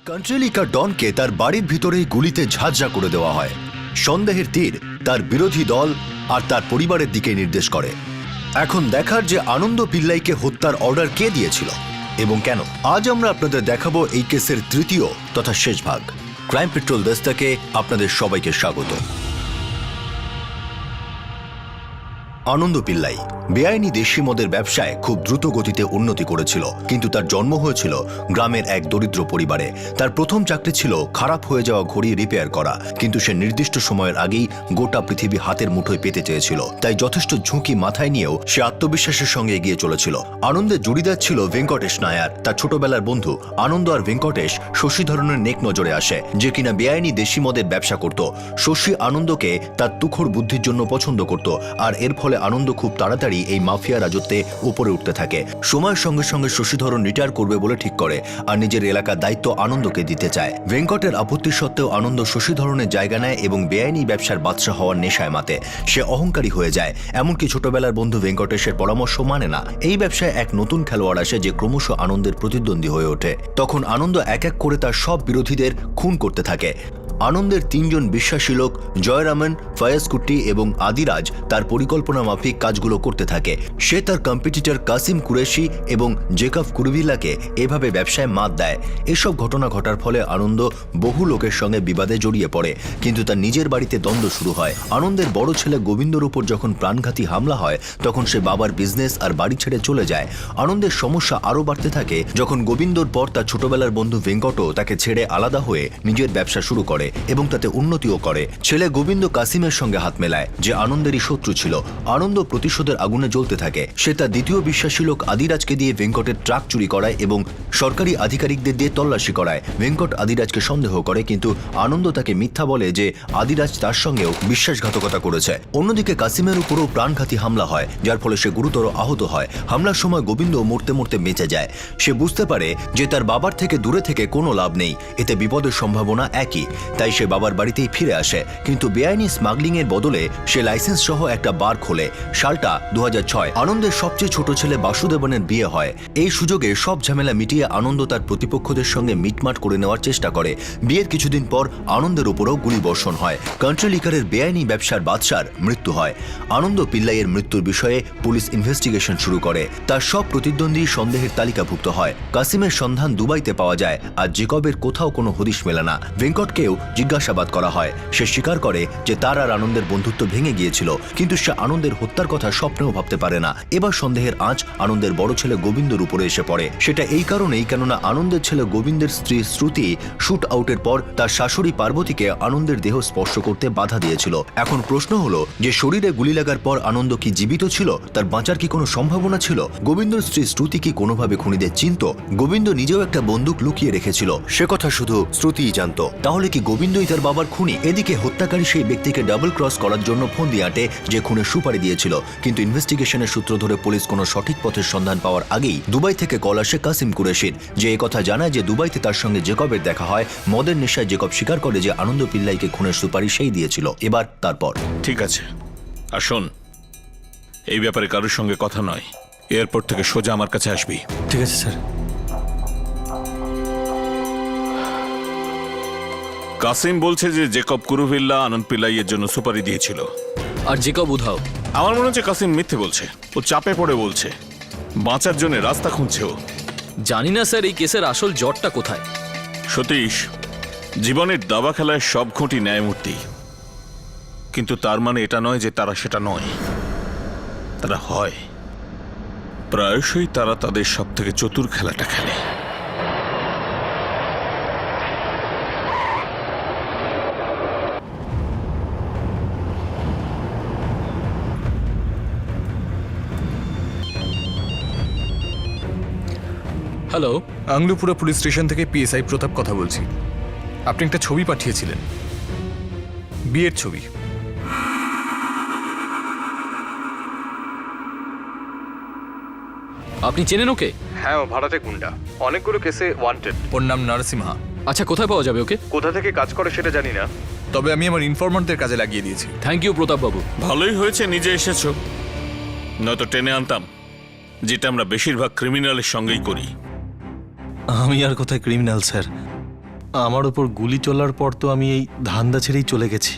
কান্ট্রেলিকা ডনকে তার বাড়ির ভিতরেই গুলিতে ঝাঁঝরা করে দেওয়া হয়। সন্দেহের তীর তার বিরোধী দল আর তার পরিবারের দিকে নির্দেশ করে। এখন দেখার যে আনন্দ পিল্লাইকে হত্যার অর্ডার কে দিয়েছিল এবং কেন। আজ আমরা আপনাদের দেখাবো এই কেসের তৃতীয় তথা শেষ ভাগ। ক্রাইম পেট্রোল দেশটাকে আপনাদের সবাইকে স্বাগত। আনন্দ পিল্লাই বেআইনি দেশি মদের ব্যবসায় খুব দ্রুত গতিতে উন্নতি করেছিল, কিন্তু তার জন্ম হয়েছিল গ্রামের এক দরিদ্র পরিবারে। তার প্রথম চাকরি ছিল খারাপ হয়ে যাওয়া ঘড়ি রিপেয়ার করা, কিন্তু সে নির্দিষ্ট সময়ের আগেই গোটা পৃথিবী হাতের মুঠোয় পেতে চেয়েছিল। তাই যথেষ্ট ঝুঁকি মাথায় নিয়েও সে আত্মবিশ্বাসের সঙ্গে এগিয়ে চলেছিল। আনন্দের জুড়িদার ছিল ভেঙ্কটেশ নায়ার। তার ছোটবেলার বন্ধু আনন্দ আর ভেঙ্কটেশ শশী ধরনের নেক নজরে আসে, যে কিনা বেআইনি দেশি মদের ব্যবসা করত। শশী আনন্দকে তার তুখোড় বুদ্ধির জন্য পছন্দ করত, আর এর ফলে আনন্দ খুব তাড়াতাড়ি এই মাফিয়া রাজত্বে উপরে উঠতে থাকে। সময়ের সঙ্গে সঙ্গে শশীধরন রিটায়ার করবে বলে ঠিক করে আর নিজের এলাকার দায়িত্ব আনন্দকে দিতে চায়। ভেঙ্কটের আপত্তি সত্ত্বেও আনন্দ শশীধরনের জায়গা নেয় এবং বেআইনি ব্যবসার বাদশা হওয়ার নেশায় মাতে। সে অহংকারী হয়ে যায়, এমনকি ছোটবেলার বন্ধু ভেঙ্কটেশের পরামর্শ মানে না। এই ব্যবসায় এক নতুন খেলোয়াড় আসে যে ক্রমশ আনন্দের প্রতিদ্বন্দ্বী হয়ে ওঠে। তখন আনন্দ এক এক করে তার সব বিরোধীদের খুন করতে থাকে। আনন্দের তিনজন বিশ্বাসী লোক জয়রামন, ফয়াজ কুট্টি এবং আদিরাজ তার পরিকল্পনা মাফিক কাজগুলো করতে থাকে। সে তার কম্পিটিটর কাসিম কুরেশি এবং জেকব কুরভিলাকে এভাবে ব্যবসায় মাত দেয়। এসব ঘটনা ঘটার ফলে আনন্দ বহু লোকের সঙ্গে বিবাদে জড়িয়ে পড়ে, কিন্তু তার নিজের বাড়িতে দ্বন্দ্ব শুরু হয়। আনন্দের বড় ছেলে গোবিন্দর উপর যখন প্রাণঘাতী হামলা হয়, তখন সে বাবার বিজনেস আর বাড়ি ছেড়ে চলে যায়। আনন্দের সমস্যা আরও বাড়তে থাকে যখন গোবিন্দর পর তার ছোটবেলার বন্ধু ভেঙ্কটও তাকে ছেড়ে আলাদা হয়ে নিজের ব্যবসা শুরু করে এবং তাতে উন্নতিও করে। ছেলে গোবিন্দ কাসিমের সঙ্গে হাত মেলায়, যে আনন্দেরই শত্রু ছিল। আনন্দ প্রতিশোধের আগুনে জ্বলতে থাকে। সে তার দ্বিতীয় বিশ্বাসী লোক আদিরাজকে দিয়ে ভেঙ্কটের ট্রাক চুরি করায় এবং সরকারি আধিকারিকদের দিয়ে তল্লাশি করায়। ভেঙ্কট আদিরাজকে সন্দেহ করে, কিন্তু আনন্দ তাকে মিথ্যা বলে যে আদিরাজ তার সঙ্গেও বিশ্বাসঘাতকতা করেছে। অন্যদিকে কাসিমের উপরও প্রাণঘাতী হামলা হয়, যার ফলে সে গুরুতর আহত হয়। হামলার সময় গোবিন্দ মরতে মরতে বেঁচে যায়। সে বুঝতে পারে যে তার বাবার থেকে দূরে থেকে কোনো লাভ নেই, এতে বিপদের সম্ভাবনা একই। তাই সে বাবার বাড়িতেই ফিরে আসে, কিন্তু বেআইনি স্মাগলিং এর বদলে সে লাইসেন্স সহ একটা বার খোলে। সালটা 2006। আনন্দের সবচেয়ে ছোট ছেলে বাসুদেবনের বিয়ে হয়। এই সুযোগে সব ঝামেলা মিটিয়ে আনন্দ তার প্রতিপক্ষদের সঙ্গে মিটমাট করে নেওয়ার চেষ্টা করে। বিয়ের কিছুদিন পর আনন্দের উপরও গুলিবর্ষণ হয়। কান্ট্রি লিকারের বেআইনি ব্যবসার বাদশার মৃত্যু হয়। আনন্দ পিল্লাইয়ের মৃত্যুর বিষয়ে পুলিশ ইনভেস্টিগেশন শুরু করে। তার সব প্রতিদ্বন্দ্বী সন্দেহের তালিকাভুক্ত হয়। কাসিমের সন্ধান দুবাইতে পাওয়া যায়, আর জেকবের কোথাও কোনো হদিশ মেলে না। ভেঙ্কটকেও জিজ্ঞাসাবাদ করা হয়। সে স্বীকার করে যে তার আর আনন্দের বন্ধুত্ব ভেঙে গিয়েছিল, কিন্তু সে আনন্দের হত্যার কথা স্বপ্নেও ভাবতে পারে না। এবার সন্দেহের আঁচ আনন্দের বড় ছেলে গোবিন্দর উপরে এসে পড়ে। সেটা এই কারণেই, কেননা আনন্দের ছেলে গোবিন্দের স্ত্রী শ্রুতি শুট আউটের পর তার শাশুড়ি পার্বতীকে আনন্দের দেহ স্পর্শ করতে বাধা দিয়েছিল। এখন প্রশ্ন হলো যে শরীরে গুলি লাগার পর আনন্দ কি জীবিত ছিল? তার বাঁচার কি কোনো সম্ভাবনা ছিল? গোবিন্দর স্ত্রী শ্রুতি কি কোনোভাবে খুনিদের চিনত? গোবিন্দ নিজেও একটা বন্দুক লুকিয়ে রেখেছিল, সে কথা শুধু শ্রুতিই জানত। তাহলে কি গোবিন্দই তার বাবার খুনি? এদিকে হত্যাকারী সেই ব্যক্তিকে ডাবল ক্রস করার জন্য ফোন দিয়ে আঁটে যে খুনের সুপারি দিয়েছিল, কিন্তু ইনভেস্টিগেশনের সূত্র ধরে পুলিশ কোনো সঠিক পথের সন্ধান পাওয়ার আগেই দুবাই থেকে কল আসে কাসিম কুরেশির, যে একথা জানায় যে দুবাইতে তার সঙ্গে জেকবের দেখা হয়। মদের নেশায় জেকব স্বীকার করে যে আনন্দ পিল্লাইকে খুনের সুপারি সেই দিয়েছিল। এবার তারপর ঠিক আছে, আর শোন, এই ব্যাপারে কারোর সঙ্গে কথা নয়। এয়ারপোর্ট থেকে সোজা আমার কাছে আসবি। ঠিক আছে স্যার। কাসিম বলছে যে জেকব কুরুভিল্লা আনন্দ পিল্লাইয়ের জন্য সুপারি দিয়েছিল, আর জেকব উধাও। আমার মনে হচ্ছে কাসিম মিথ্যে বলছে। ও চাপে পড়ে বলছে, বাঁচার জন্য রাস্তা খুঁজছে ও। জানি না স্যার এই কেসের আসল জটটা কোথায়। সতীশ, জীবনের দাবা খেলায় সব খুঁটি ন্যায়মূর্তি, কিন্তু তার মানে এটা নয় যে তারা সেটা নয়। তারা হয়। প্রায়শই তারা তাদের সব থেকে চতুর খেলাটা খেলে। হ্যালো, আংলুপুরা পুলিশ স্টেশন থেকে পিএসআই প্রতাপ কথা বলছি। আপনি একটা ছবি পাঠিয়েছিলেন, বিয়ের ছবি। আপনি চেনেন ওকে? হ্যাঁ, ও ভাড়াটে গুন্ডা, অনেকগুলো কেসে ওয়ান্টেড। ওর নাম নরসিমহা। আচ্ছা, কোথায় পাওয়া যাবে ওকে? কোথা থেকে কাজ করে সেটা জানি না। তবে আমি আমার ইনফরমারদের কাজে লাগিয়ে দিয়েছি। থ্যাংক ইউ প্রতাপ বাবু। ভালোই হয়েছে নিজে এসেছো, নয়তো টেনে আনতাম, যেটা আমরা বেশিরভাগ ক্রিমিনালের সঙ্গেই করি। আমি আর কোথায় ক্রিমিনাল স্যার? আমার ওপর গুলি চলার পর তো আমি এই ধান্দা ছেড়েই চলে গেছি।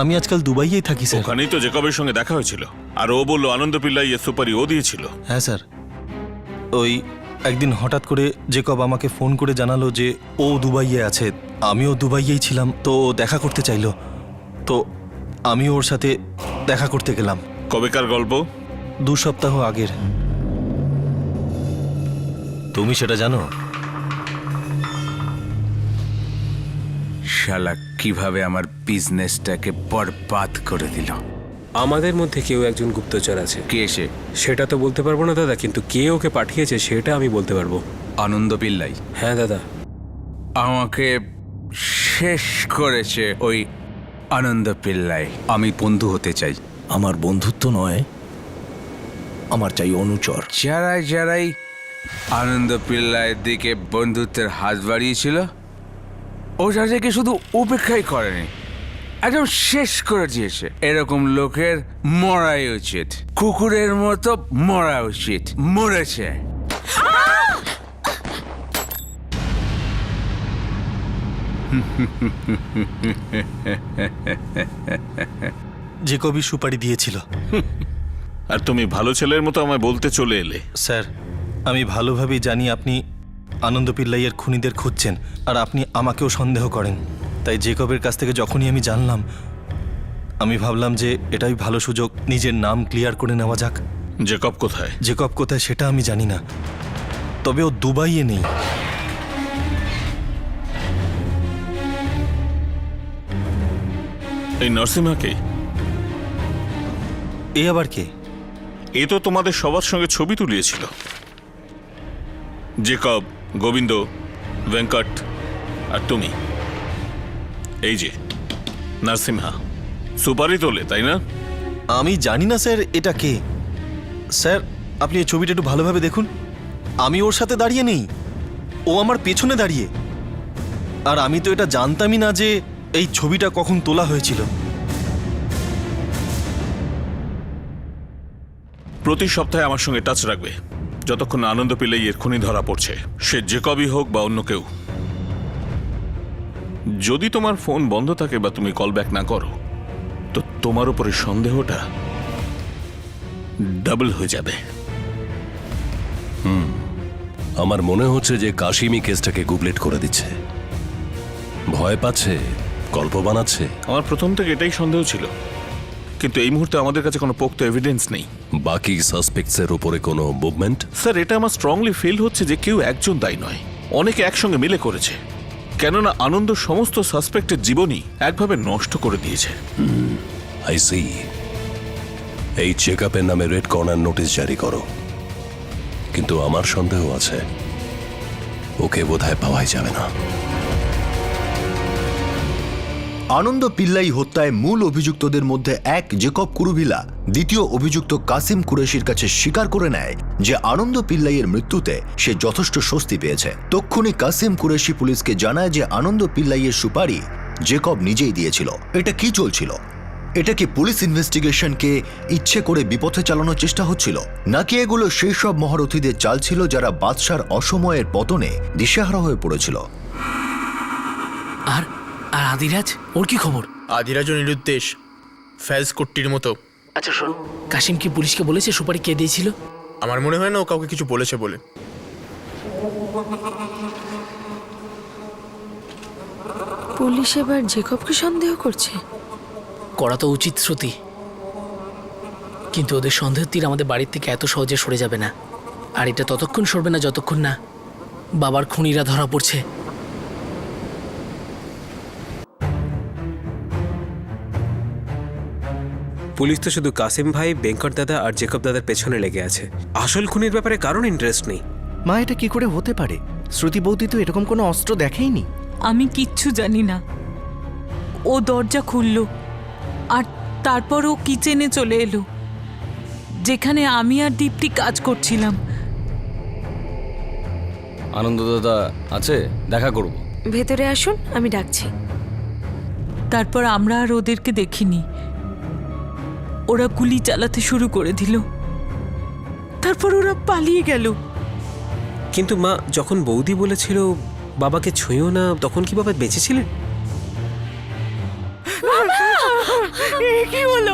আমি আজকাল দুবাইয়েই থাকি স্যার। ওখানেই তো জেকবের সঙ্গে দেখা হয়েছিল, আর ও বললো আনন্দ পিল্লাই এর সুপারি ও দিয়েছিল। হ্যাঁ স্যার, ওই একদিন হঠাৎ করে জেকব আমাকে ফোন করে জানালো যে ও দুবাইয়ে আছে, আমিও দুবাইয়েই ছিলাম, তো ও দেখা করতে চাইলো, তো আমি ওর সাথে দেখা করতে গেলাম। কবেকার গল্প? 2 সপ্তাহ আগের। তুমি সেটা জানো? শালা কিভাবে আমার বিজনেসটাকে বরবাদ করে দিল। আমাদের মধ্যে কেউ একজন গুপ্তচর আছে। কে এসে? সেটা তো বলতে পারবো না দাদা, কিন্তু কে ওকে পাঠিয়েছে সেটা আমি বলতে পারবো। আনন্দ পিল্লাই হ্যাঁ দাদা। আমাকে শেষ করেছে ওই আনন্দ পিল্লাই। আমি বন্ধু হতে চাই। আমার বন্ধুত্ব নয়, আমার চাই অনুচর। যারাই আনন্দ পিল্লাইয়ের দিকে বন্ধুত্বের হাত বাড়িয়েছিল, ও তাদেরকে শুধু উপেক্ষাই করেনি, একদম শেষ করে দিয়েছে। এরকম লোকের মরাই উচিত, কুকুরের মতো মরা উচিত। মরেছে। জেকবই সুপারি দিয়েছিল। আর তুমি ভালো ছেলের মতো আমায় বলতে চলে এলে। স্যার, আমি ভালোভাবেই জানি আপনি আনন্দ পিল্লাইয়ের খুনিদের খুঁজছেন, আর আপনি আমাকেও সন্দেহ করেন। তাই জেকবের কাছ থেকে যখনই আমি জানলাম, আমি ভাবলাম যে এটাই ভালো সুযোগ নিজের নাম ক্লিয়ার করে নেওয়া যাক। জেকব কোথায়? জেকব কোথায় সেটা আমি জানি না, তবে ও দুবাইয়ে নেই। এই নরসিমহাকে? এ আবার কে? এ তো তোমাদের সবার সঙ্গে ছবি তুলিয়েছিল। জেকব, গোবিন্দ, ভেঙ্কট আর তুমি। এই যে নরসিমহা সুপারি তোলে, তাই না? আমি জানি না স্যার এটা কে। স্যার, আপনি এই ছবিটা একটু ভালোভাবে দেখুন। আমি ওর সাথে দাঁড়িয়ে নেই, ও আমার পেছনে দাঁড়িয়ে। আর আমি তো এটা জানতামই না যে এই ছবিটা কখন তোলা হয়েছিল। প্রতি সপ্তাহে আমার সঙ্গে টাচ রাখবে, যতক্ষণ না আনন্দ পিল্লাই এর খুনি ধরা পড়ছে, সে জেকবই হোক বা অন্য কেউ। যদি তোমার ফোন বন্ধ থাকে বা তুমি কল ব্যাক না করো, তো তোমার উপরে সন্দেহটা ডাবল হয়ে যাবে। আমার মনে হচ্ছে যে কাশিমি কেসটাকে গুবলেট করে দিচ্ছে। ভয় পাচ্ছে, গল্প বানাচ্ছে। আমার প্রথম থেকে এটাই সন্দেহ ছিল, কিন্তু এই মুহূর্তে আমাদের কাছে কোনো পোক্ত এভিডেন্স নেই। বাকি সাসপেক্টসের উপরে কোনো মুভমেন্ট? স্যার, এটা আমার স্ট্রংলি ফিল হচ্ছে যে কেউ একজন দায়ী নয়, অনেকে একসঙ্গে মিলে করেছে। কেননা আনন্দ সমস্ত সাসপেক্টের জীবনই একভাবে নষ্ট করে দিয়েছে। I C. এই চেক আপের নামে রেড কর্নার নোটিশ জারি করো, কিন্তু আমার সন্দেহ আছে ওকে বোধহয় পাওয়াই যাবে না। আনন্দ পিল্লাই হত্যায় মূল অভিযুক্তদের মধ্যে এক জেকব কুরুভিলা দ্বিতীয় অভিযুক্ত কাসিম কুরেশির কাছে স্বীকার করে নেয় যে আনন্দ পিল্লাইয়ের মৃত্যুতে সে যথেষ্ট স্বস্তি পেয়েছে। তক্ষুনি কাসিম কুরেশি পুলিশকে জানায় যে আনন্দ পিল্লাইয়ের সুপারি জেকব নিজেই দিয়েছিল। এটা কি চলছিল? এটা কি পুলিশ ইনভেস্টিগেশনকে ইচ্ছে করে বিপথে চালানোর চেষ্টা হচ্ছিল, নাকি এগুলো সেই সব মহারথীদের চাল ছিল যারা বাদশার অসময়ের পতনে দিশেহারা হয়ে পড়েছিল? আর আর আদিরাজ, ওর কি খবর? আদিরাজ ও নিরুদ্দেশ, ফ্যাজ কুট্টির মতো। আচ্ছা শোনো, কাশিম কি পুলিশকে বলেছে সুপারি কে দিয়েছিল? আমার মনে হয় না ও কাউকে কিছু বলেছে বলে। পুলিশ এবার জেকবকে সন্দেহ করছে। করা তো উচিত শ্রুতি, কিন্তু ওদের সন্দেহের তীর আমাদের বাড়ির থেকে এত সহজে সরে যাবে না। আর এটা ততক্ষণ সরবে না যতক্ষণ না বাবার খুনিরা ধরা পড়ছে। পুলিশ তো শুধু কাসিম ভাই, বেঙ্কট দাদা আর জেকব দাদার পেছনে লেগে আছে। আসল খুনির ব্যাপারে কারণ ইন্টারেস্ট নেই। মা, এটা কি করে হতে পারে? শ্রুতি বৌদি তো এরকম কোনো অস্ত্র দেখেইনি। আমি কিচ্ছু জানি না। ও দরজা খুলল আর তারপর ও কিচেনে চলে এলো, যেখানে আমি আর দীপ্তি কাজ করছিলাম। আনন্দ দাদা আছে, দেখা করব। ভেতরে আসুন, আমি ডাকছি। তারপর আমরা আর ওদেরকে দেখিনি। ওরা গুলি চালাতে শুরু করে দিল, তারপর ওরা পালিয়ে গেল। কিন্তু মা, যখন বৌদি বলেছিল বাবাকে ছুঁয়েও না, তখন কি বাবা বেঁচেছিলেন? কি হলো?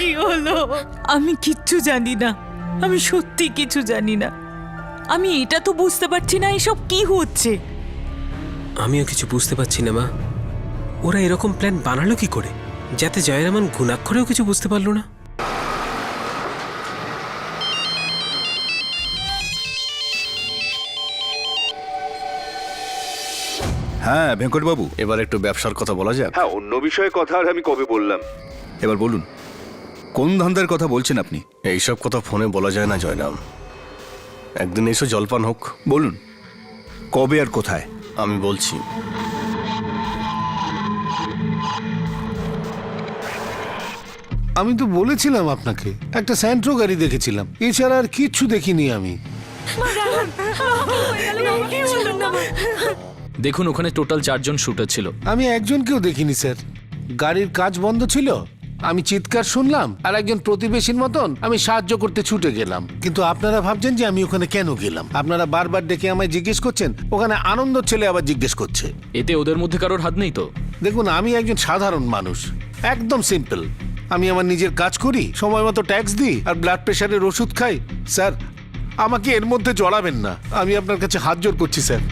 কি হলো? আমি কিচ্ছু জানি না, আমি সত্যি কিছু জানি না। আমি এটা তো বুঝতে পারছি না এসব কি হচ্ছে। আমিও কিছু বুঝতে পারছি না মা। ওরা এরকম প্ল্যান বানালো কি করে, যাতে জয়রামন ঘুণাক্ষরেও কিছু বুঝতে পারলো না? হ্যাঁ ভেঙ্কটবাবু, এবার একটু ব্যবসার কথা বলা যাক। হ্যাঁ, অন্য বিষয়ে কথা আর আমি কবে বললাম? এবার বলুন, কোন ধান্দার কথা বলছেন আপনি? এইসব কথা ফোনে বলা যায় না জয়রাম। একদিন এসে জলপান হোক। বলুন কবে আর কোথায়? আমি বলছি। আমি তো বলেছিলাম আপনাকে, একটা স্যান্ট্রো গাড়ি দেখেছিলাম, এছাড়া আর কিচ্ছু দেখিনি আমি। দেখুন ওখানে টোটাল 4 জন শুটার ছিল। আমি একজনকেও দেখিনি স্যার। গাড়ির কাজ বন্ধ ছিল, আমি চিৎকার শুনলাম, আর একজন প্রতিবেশীর মতন আমি সাহায্য করতে ছুটে গেলাম। কিন্তু আপনারা ভাবছেন যে আমি ওখানে কেন গেলাম। আপনারা বারবার ডেকে আমায় জিজ্ঞেস করছেন, ওখানে আনন্দ ছেলে আবার জিজ্ঞেস করছে। এতে ওদের মধ্যে কারোর হাত নেই তো? দেখুন, আমি একজন সাধারণ মানুষ, একদম সিম্পল। আমি আমার নিজের কাজ করি, সময় মতো ট্যাক্স দিই, আর ব্লাড প্রেশারের ওষুধ খাই। স্যার, আমাকে এর মধ্যে জড়াবেন না, আমি আপনার কাছে হাত জোড় করছি স্যার।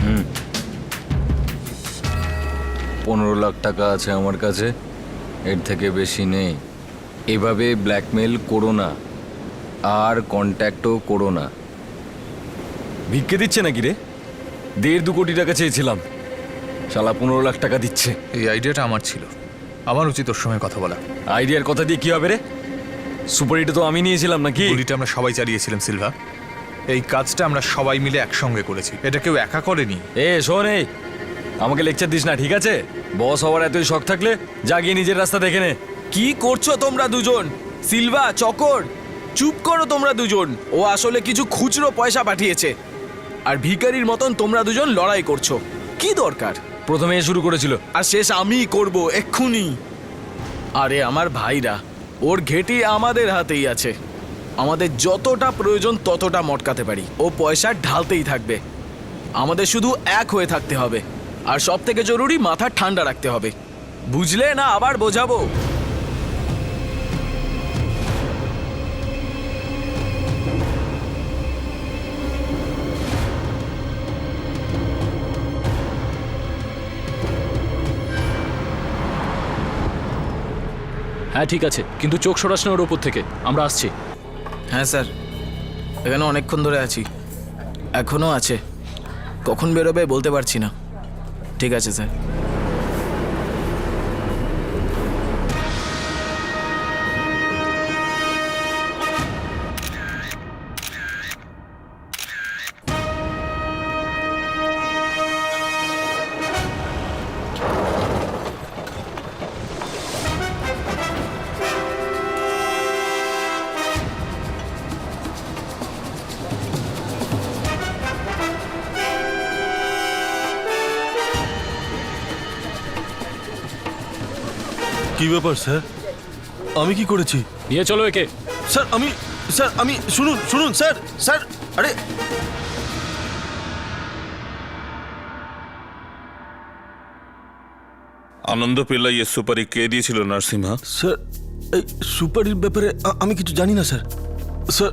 হুম, 15 লাখ টাকা আছে আমার কাছে, এর থেকে বেশি নেই। এভাবে ব্ল্যাকমেল করো না, আর কন্ট্যাক্টও করো না। ভিক্ষে দিচ্ছে নাকি রে? 1.5-2 কোটি টাকা চেয়েছিলাম, শালা 15 লাখ টাকা দিচ্ছে। এই আইডিয়াটা আমার ছিল, আমার উচিত ওর সঙ্গে কথা বলা। আইডিয়ার কথা দিয়ে কি হবে রে? সুপারিটা তো আমি নিয়েছিলাম নাকি? গুলিটা আমরা সবাই চালিয়েছিলাম সিলভা। এই কাজটা আমরা সবাই মিলে একসঙ্গে করেছি, এটা কেউ একা করেনি। শোন, আমাকে লেকচার দিস না, ঠিক আছে? বস হওয়ার এতই শখ থাকলে জাগিয়ে নিজের রাস্তা দেখে নে। কি করছো তোমরা দুজন? সিলভা, চকর, চুপ করো তোমরা দুজন। ও আসলে কিছু খুচরো পয়সা পাঠিয়েছে, আর ভিখারির মতন তোমরা দুজন লড়াই করছো। কি দরকার? প্রথমে শুরু করেছিল, আর শেষ আমিই করব এক্ষুনি। আরে আমার ভাইরা, ওর ঘেঁটি আমাদের হাতেই আছে। আমাদের যতটা প্রয়োজন ততটা মটকাতে পারি, ও পয়সা ঢালতেই থাকবে। আমাদের শুধু এক হয়ে থাকতে হবে, আর সব থেকে জরুরি মাথা ঠান্ডা রাখতে হবে, বুঝলে? না আবার বোঝাবো? হ্যাঁ ঠিক আছে, কিন্তু চোখ সরাস না ওর ওপর থেকে। আমরা আসছি। হ্যাঁ স্যার, এখানে অনেকক্ষণ ধরে আছি, এখনো আছে। কখন বেরোবে বলতে পারছি না। ঠিক আছে স্যার। কি ব্যাপার স্যার? আমি কি করেছি? নিয়ে চলো একে। স্যার আমি শুনুন শুনুন স্যার স্যার আরে আনন্দ পিল্লাই এর সুপারি কে দিয়েছিল নরসিংহা? স্যার, এই সুপারির ব্যাপারে আমি কিছু জানি না স্যার। স্যার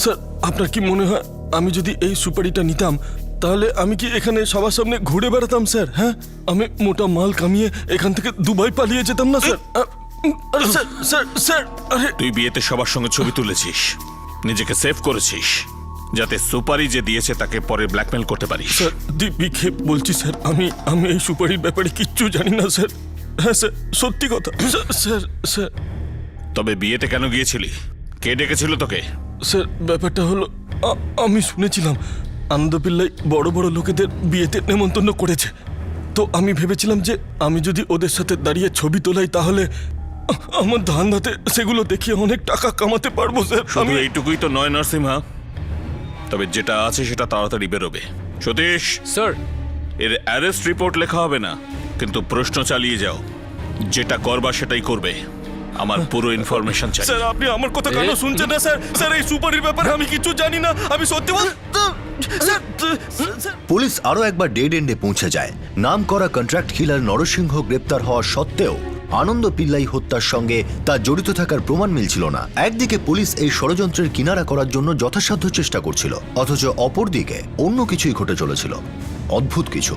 স্যার আপনার কি মনে হয় আমি যদি এই সুপারিটা নিতাম তাহলে আমি কি এখানে সবার সামনে ঘুরে বেড়াতাম স্যার? হ্যাঁ, আমি মোটা মাল কামিয়ে এখান থেকে দুবাই পালিয়ে যেতাম না স্যার? আরে স্যার স্যার স্যার আরে তুই বিয়েতে সবার সঙ্গে ছবি তুলেছিস, নিজেকে সেভ করেছিস, যাতে সুপারি যে দিয়েছে তাকে পরে ব্ল্যাকমেল করতে পারিস। স্যার দিব্যি বলছি স্যার, আমি এই সুপারির ব্যাপারে কিচ্ছু জানি না স্যার। হ্যাঁ স্যার, সত্যি কথা স্যার। স্যার তবে বিয়েতে কেন গিয়েছিলি? কে ডেকেছিল তোকে? স্যার ব্যাপারটা হলো, আমি শুনেছিলাম আনন্দ পিল্লাই বড় বড় লোকেদের বিয়েতে নেমন্তন্ন করেছে। তো আমি ভেবেছিলাম যে আমি যদি ওদের সাথে দাঁড়িয়ে ছবি তোলাই তাহলে আমার ধান্দাতে সেগুলো দেখিয়ে অনেক টাকা কামাতে পারবো স্যার। শুধু এইটুকুই তো নয় নরসিংহা, তবে যেটা আছে সেটা তাড়াতাড়ি বেরোবে। সতীশ স্যার, এর অ্যারেস্ট রিপোর্ট লেখা হবে না, কিন্তু প্রশ্ন চালিয়ে যাও, যেটা করবা সেটাই করবে। আমার পুরো ইনফরমেশন চাই। স্যার আপনি আমার কথা কেন শুনছেন না স্যার? স্যার এই সুপারির ব্যাপারে আমি কিছু জানি না, আমি সত্যি বল। পুলিশ আরও একবার ডেড এন্ডে পৌঁছে যায়। নাম করা কন্ট্রাক্ট কিলার নরসিংহ গ্রেপ্তার হওয়া সত্ত্বেও আনন্দ পিল্লাই হত্যার সঙ্গে তার জড়িত থাকার প্রমাণ মিলছিল না। একদিকে পুলিশ এই ষড়যন্ত্রের কিনারা করার জন্য যথাসাধ্য চেষ্টা করছিল, অথচ অপরদিকে অন্য কিছুই ঘটে চলেছিল, অদ্ভুত কিছু।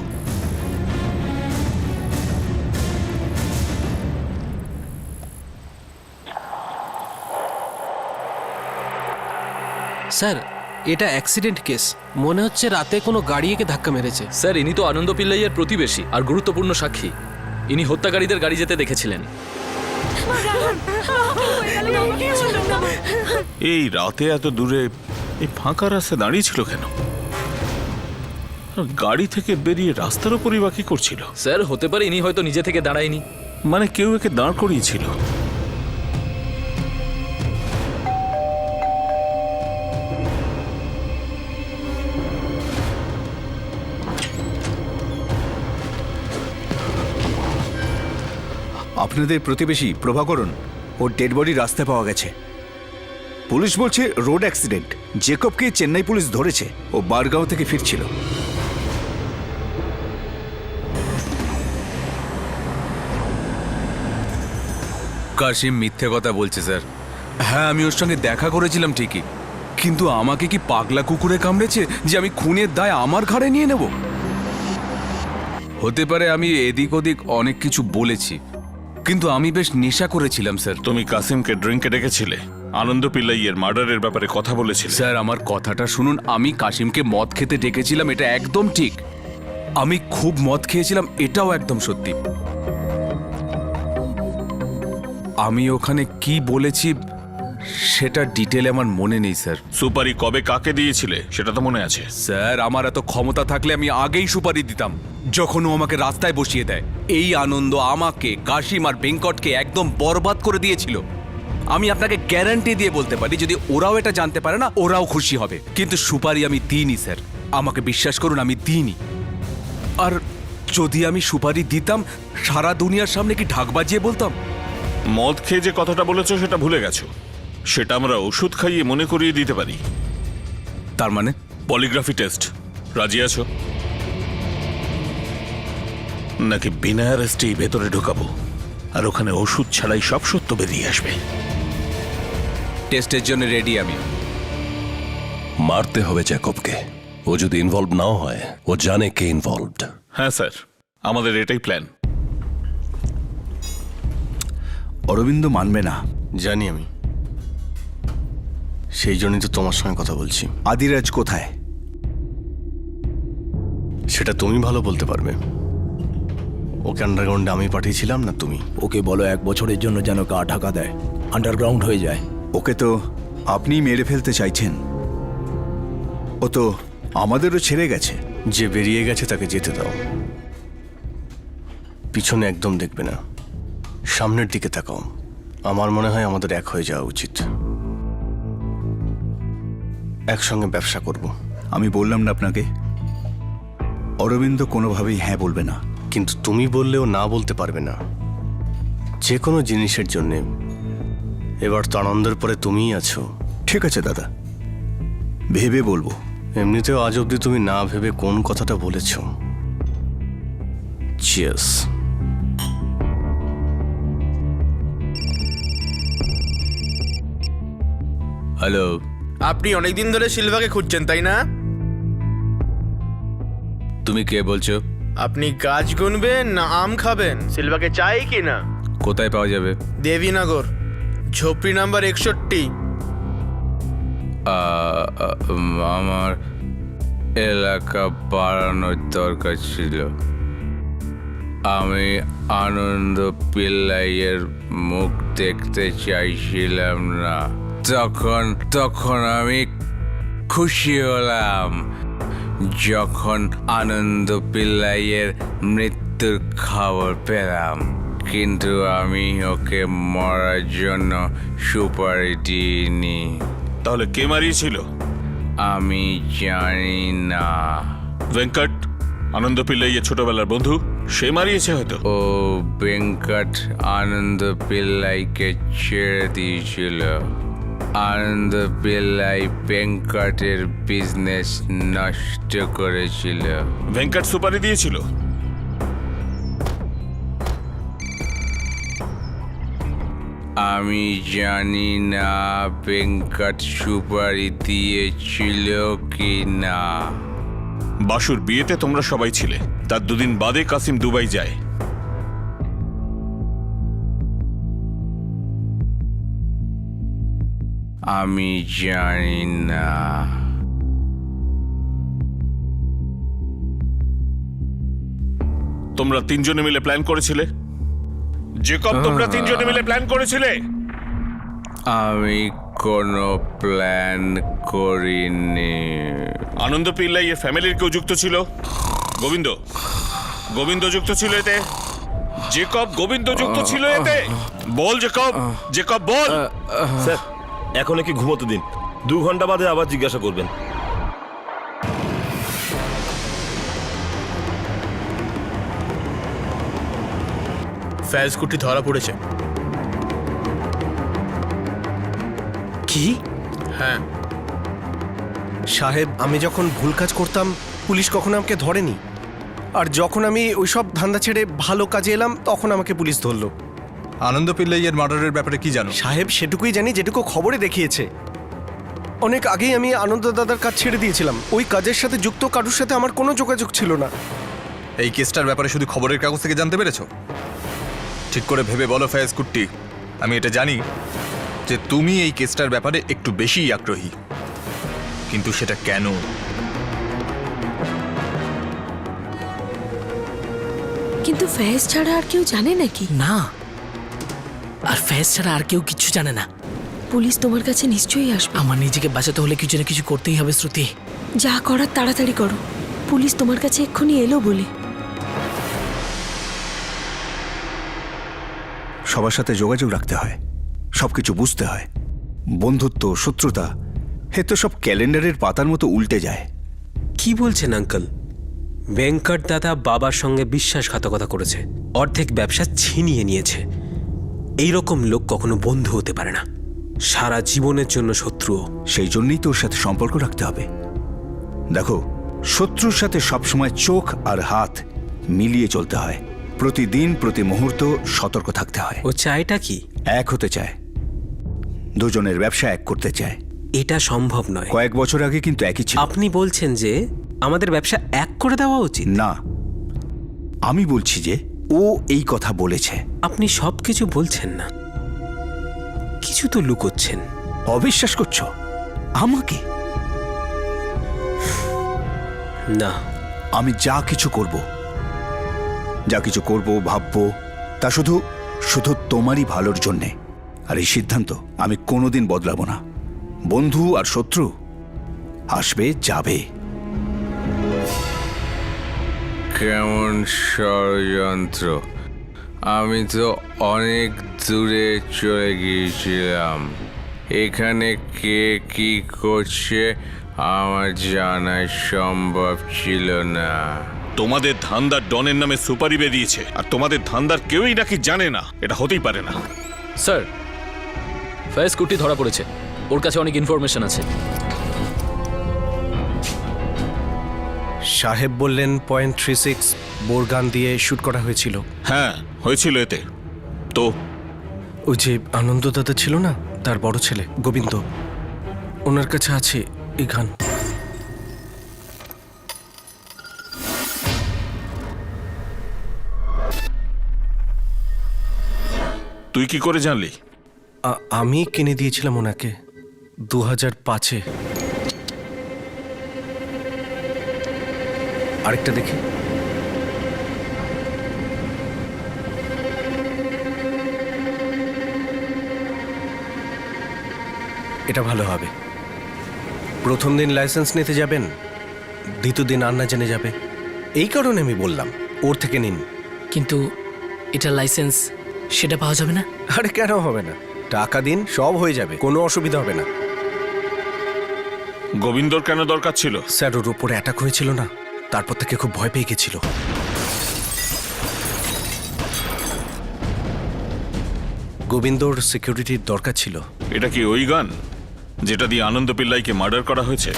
স্যার, এটা অ্যাক্সিডেন্ট কেস। মনে হচ্ছে রাতে কোনো গাড়ি একে ধাক্কা মেরেছে। স্যার ইনি তো আনন্দ পিল্লাইয়ের প্রতিবেশী আর গুরুত্বপূর্ণ সাক্ষী। ইনি হত্যাকারীদের গাড়ি যেতে দেখেছিলেন। এই রাতে এত দূরে এই ফাঁকা রাস্তায় দাঁড়িয়ে ছিল কেন? আর গাড়ি থেকে বেরিয়ে রাস্তার উপরই বা কি করছিল? স্যার হতে পারে ইনি হয়তো নিজে থেকে দাঁড়ায়নি, মানে কেউ একে দাঁড় করিয়েছিল। আপনাদের প্রতিবেশী প্রভাকরণ, ওর ডেড বডি রাস্তায় পাওয়া গেছে। পুলিশ বলছে রোড অ্যাক্সিডেন্ট। জেকবকে চেন্নাই পুলিশ ধরেছে, ও বারগাঁও থেকে ফিরছিল। কাশিম মিথ্যে কথা বলছে স্যার। হ্যাঁ, আমি ওর সঙ্গে দেখা করেছিলাম ঠিকই, কিন্তু আমাকে কি পাগলা কুকুরে কামড়েছে যে আমি খুনের দায় আমার ঘাড়ে নিয়ে নেব? হতে পারে আমি এদিক ওদিক অনেক কিছু বলেছি, কিন্তু আমি বেশ নেশা করেছিলাম স্যার। তুমি কাসিমকে ড্রিঙ্কে ডেকেছিলে, আনন্দ পিল্লাইয়ের মার্ডারের ব্যাপারে কথা বলেছিলে। স্যার আমার কথাটা শুনুন, আমি কাশিমকে মদ খেতে ডেকেছিলাম, এটা একদম ঠিক। আমি খুব মদ খেয়েছিলাম, এটাও একদম সত্যি। আমি ওখানে কি বলেছি সেটা ডিটেলে আমার মনে নেই স্যার। সুপারি কবে কাকে দিয়েছিলে সেটা তো মনে আছে? স্যার আমার এত ক্ষমতা থাকলে আমি আগেই সুপারি দিতাম, যখন ও আমাকে রাস্তায় বসিয়ে দেয়। এই আনন্দ আমাকে, কাশিম আর বেঙ্কটকে একদম বরবাদ করে দিয়েছিল। আমি আপনাকে গ্যারান্টি দিয়ে বলতে পারি, যদি ওরাও এটা জানতে পারে না, ওরাও খুশি হবে। কিন্তু সুপারি আমি দিইনি স্যার, আমাকে বিশ্বাস করুন, আমি দিইনি। আর যদি আমি সুপারি দিতাম, সারা দুনিয়ার সামনে কি ঢাক বাজিয়ে বলতাম? মদ খেয়ে যে কথাটা বলেছো সেটা ভুলে গেছো, সেটা আমরা ওষুধ খাইয়ে মনে করিয়ে দিতে পারি। তার মানে পলিগ্রাফি টেস্ট রাজি আছো নাকি বিনা অ্যারেস্টেই ভেতরে ঢোকাবো আর ওখানে ওষুধ ছাড়াই সব সত্য বেরিয়ে আসবে? টেস্টের জন্য রেডি আমি। মারতে হবে জ্যাকবকে। ও যদি ইনভলভ নাও হয়, ও জানে কে ইনভলভড। হ্যাঁ স্যার, আমাদের এটাই প্ল্যান। অরবিন্দ মানবে না, জানি আমি। সেই জন্যই তো তোমার সঙ্গে কথা বলছি। আদিরাজ কোথায় সেটা তুমি ভালো বলতে পারবে। ওকে আন্ডারগ্রাউন্ডে আমি পাঠিয়েছিলাম না তুমি? ওকে বলো 1 বছরের জন্য যেন গা ঢাকা দেয়, আন্ডারগ্রাউন্ড হয়ে যায়। ওকে তো আপনি মেরে ফেলতে চাইছেন। ও তো আমাদেরও ছেড়ে গেছে। যে বেরিয়ে গেছে তাকে যেতে দাও। পিছনে একদম দেখবে না, সামনের দিকে তাকাও। আমার মনে হয় আমাদের এক হয়ে যাওয়া উচিত। একসঙ্গে ব্যবসা করব। আমি বললাম না আপনাকে, অরবিন্দ কোনোভাবেই হ্যাঁ বলবে না। কিন্তু তুমি বললেও না বলতে পারবে না যে কোনো জিনিসের জন্যে। এবার তো আনন্দের পরে তুমিই আছো। ঠিক আছে দাদা, ভেবে বলবো। এমনিতেও আজ অব্দি তুমি না ভেবে কোন কথাটা বলেছ। চিয়ার্স। হ্যালো, আপনি অনেকদিন ধরে সিলভাকে খুঁজছেন তাই না? তুমি কে বলছো? আপনি গাছ গুনবেন না আম খাবেন? সিলভাকে চাই কি না? কোথায় পাওয়া যাবে? দেবীনগর, ঝোপড়ি নাম্বার 61। আমার এলাকা বাড়ানোর দরকার ছিল। আমি আনন্দ পিল্লাইয়ের মুখ দেখতে চাইছিলাম না। তখন আমি খুশি হলাম যখন আনন্দ পিল্লাইয়ের মৃত্যু মৃত্যুর খবর পেলাম, কিন্তু আমি ওকে মরার জন্য সুপারি দিইনি। তাহলে কে মারিয়েছিল? আমি জানি না। ভেঙ্কট, আনন্দ পিল্লাই এর ছোটবেলার বন্ধু, সে মারিয়েছে হয়তো। ও ভেঙ্কট আনন্দ পিল্লাইকে ছেড়ে দিয়েছিল। আনন্দ পিল্লাই ভেঙ্কটের বিজনেস নষ্ট করেছিল। ভেঙ্কট সুপারি দিয়েছিল? আমি জানি না ভেঙ্কট সুপারি দিয়েছিল কি না। বাসুর বিয়েতে তোমরা সবাই ছিলে, তার দুদিন বাদে কাসিম দুবাই যায়। আমি জানি না। তোমরা তিনজনে মিলে প্ল্যান করেছিলে? জেকব, তোমরা তিনজনে মিলে প্ল্যান করেছিলে? আমি কোনো প্ল্যান করিনি। আনন্দ পিল্লাই এর ফ্যামিলির কেউ যুক্ত ছিল? গোবিন্দ, গোবিন্দ যুক্ত ছিল এতে? জেকব, গোবিন্দ যুক্ত ছিল এতে? বল জেকব, জেকব বল। স্যার, এখন কি ঘুমোতে দিন, 2 ঘন্টা বাদে আবার জিজ্ঞাসা করবেন। ফ্যাজ কুটি ধরা পড়েছে। কি? হ্যাঁ সাহেব, আমি যখন ভুল কাজ করতাম পুলিশ কখনো আমাকে ধরেনি, আর যখন আমি ওইসব ধান্দা ছেড়ে ভালো কাজে এলাম তখন আমাকে পুলিশ ধরলো। আনন্দ পিল্লাই এর মার্ডারের ব্যাপারে কি জানো? সাহেব, সেটুকুই জানি যেটুকু খবরে দেখিয়েছে। অনেক আগেই আমি আনন্দ দাদার কাজ ছেড়ে দিয়েছিলাম। ওই কাজের সাথে যুক্ত কারোর সাথে আমার কোনো যোগাযোগ ছিল না। এই কেসটার ব্যাপারে শুধু খবরের কাগজ থেকে জানতে পেরেছো? ঠিক করে ভেবে বলো ফয়েজ কুট্টি। আমি এটা জানি যে তুমি এই কেসটার ব্যাপারে একটু বেশিই আগ্রহী, কিন্তু সেটা কেন? কিন্তু ফ্যাজ ছাড়া আর কেউ জানে নাকি? না, আর ফ্যাজ ছাড়া আর কেউ কিছু জানে না। পুলিশ তোমার কাছে নিশ্চয়ই আসবে। আমার নিজেকে বাঁচাতে হলে কিছু না কিছু করতেই হবে শ্রুতি। যা করার তাড়াতাড়ি করো, পুলিশ তোমার কাছে এক্ষুনি এলো বলে। সবার সাথে যোগাযোগ রাখতে হয়, সবকিছু বুঝতে হয়। বন্ধুত্ব, শত্রুতা, হে তো সব ক্যালেন্ডারের পাতার মতো উল্টে যায়। কি বলছেন আঙ্কেল? ভেঙ্কট দাদা বাবার সঙ্গে বিশ্বাসঘাতকতা করেছে, অর্ধেক ব্যবসা ছিনিয়ে নিয়েছে। এইরকম লোক কখনো বন্ধু হতে পারে না, সারা জীবনের জন্য শত্রুও। সেই জন্যই তো ওর সাথে সম্পর্ক রাখতে হবে। দেখো, শত্রুর সাথে সবসময় চোখ আর হাত মিলিয়ে চলতে হয়। প্রতিদিন প্রতি মুহূর্ত সতর্ক থাকতে হয়। ও চায়টা কি? এক হতে চায়, দুজনের ব্যবসা এক করতে চায়। এটা সম্ভব নয়। কয়েক বছর আগে কিন্তু একই ছিল। আপনি বলছেন যে আমাদের ব্যবসা এক করে দেওয়া উচিত? না, আমি বলছি যে ও এই কথা বলেছে। আপনি সবকিছু বলছেন না, কিছু তো লুকোচ্ছেন। অবিশ্বাস করছো আমাকে? না, আমি যা কিছু করব ভাববো, তা শুধু শুধু তোমারই ভালোর জন্যে। আর এই সিদ্ধান্ত আমি কোনোদিন বদলাবো না। বন্ধু আর শত্রু আসবে যাবে। কেমন ষড়যন্ত্র! আমি তো অনেক দূরে চলে গিয়েছিলাম। এখানে কে কি করছে আমার জানা সম্ভব ছিল না। তোমাদের ধান্দার ডনের নামে সুপারি বেরিয়েছে, আর তোমাদের ধান্দার কেউই নাকি জানে না। এটা হতেই পারে না। স্যার, ফয়েজ কুট্টি ধরা পড়েছে, ওর কাছে অনেক ইনফরমেশন আছে। সাহেব বললেন .36 বোরগান দিয়ে শুট করা হয়েছিল। হ্যাঁ, হয়েছিল। এতে তো ওই যে আনন্দ দাদা ছিল না, তার বড় ছেলে গোবিন্দ, ওনার কাছে আছে এই গান। তুই কি করে জানলি? আমি কিনে দিয়েছিলাম ওনাকে 2005-এ। আরেকটা দেখি। এটা ভালো হবে। প্রথম দিন লাইসেন্স নিতে যাবেন, দ্বিতীয় দিন আন্না জেনে যাবে। এই কারণে আমি বললাম ওর থেকে নিন, কিন্তু এটার লাইসেন্স সেটা পাওয়া যাবে না? আরে কেন হবে না, টাকা দিন, সব হয়ে যাবে, কোনো অসুবিধা হবে না। গোবিন্দর কেন দরকার ছিল? স্যার ওর উপরে অ্যাটাক হয়েছিল না, তারপর থেকে খুব ভয় পেয়ে গেছিল। গোবিন্দর সিকিউরিটির দরকার ছিল। এটা কি ওই গান যেটা দিয়ে আনন্দ পিল্লাইকে মার্ডার করা হয়েছে?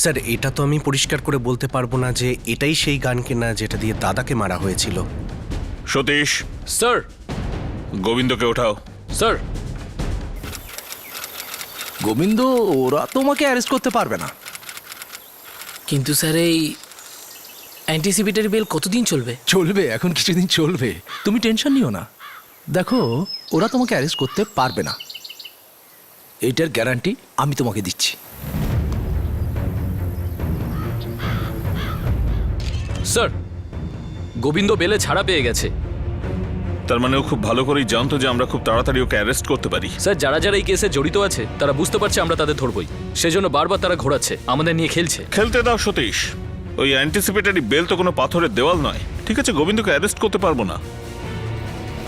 স্যার এটা তো আমি পরিষ্কার করে বলতে পারবো না যে এটাই সেই গান কিনা যেটা দিয়ে দাদাকে মারা হয়েছিল। সতীশ, স্যার। গোবিন্দকে ওঠাও। স্যার। গোবিন্দ, ওরা তোমাকে অ্যারেস্ট করতে পারবে না। কিন্তু স্যার এই অ্যান্টিসিপেটরি বেল কতদিন চলবে? চলবে, এখন কিছুদিন চলবে, তুমি টেনশন নিও না। দেখো, ওরা তোমাকে অ্যারেস্ট করতে পারবে না, এইটার গ্যারান্টি আমি তোমাকে দিচ্ছি। স্যার, গোবিন্দ বেলে ছাড়া পেয়ে গেছে। তার মানে ও খুব ভালো করেই জানতো যে আমরা খুব তাড়াতাড়ি ওকে অ্যারেস্ট করতে পারি। স্যার, যারা যারা এই কেসে জড়িত আছে তারা বুঝতে পারছে আমরা তাদের ধরবই, সেজন্য বারবার তারা ঘোরাচ্ছে, আমাদের নিয়ে খেলছে। খেলতে দাও সতীশ, ওই অ্যান্টিসিপেটরি বেল তো কোনো পাথরের দেওয়াল নয়। ঠিক আছে, গোবিন্দকে অ্যারেস্ট করতে পারবো না,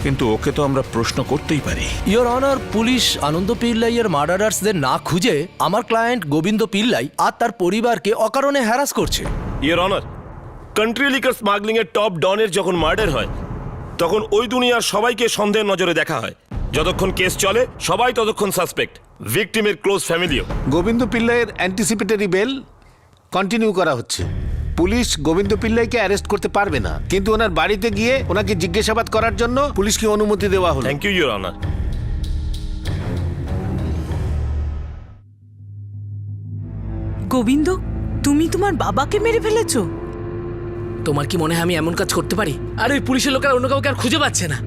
কিন্তু ওকে তো আমরা প্রশ্ন করতেই পারি। ইয়োর অনার, পুলিশ আনন্দ পিল্লাইয়ের মার্ডারার্সদের না খুঁজে আমার ক্লায়েন্ট গোবিন্দ পিল্লাই আর তার পরিবারকে অকারণে হ্যারাস করছে। Your honour, country liquor smuggling এর টপ ডনের যখন মার্ডার হয় তখন ওই দুনিয়ার সবাইকে সন্দেহের নজরে দেখা হয়। যতক্ষণ কেস চলে সবাই ততক্ষণ সাসপেক্ট, ভিকটিমের ক্লোজ ফ্যামিলিও। গোবিন্দ পিল্লাইয়ের অ্যান্টিসিপেটরি বেল কন্টিনিউ করা হচ্ছে। পুলিশ গোবিন্দ পিল্লাইকে অ্যারেস্ট করতে পারবে না, কিন্তু ওনার বাড়িতে গিয়ে ওনাকে জিজ্ঞাসাবাদ করার জন্য পুলিশকে অনুমতি দেওয়া হলো। Thank you your honour. Gobinda, তুমি তোমার বাবাকে মেরে ফেলেছো? তোমার কি মনে হয় আমি এমন কাজ করতে পারি? আর ওই পুলিশের লোকেরা অন্য কাউকে আর খুঁজে পাচ্ছে না,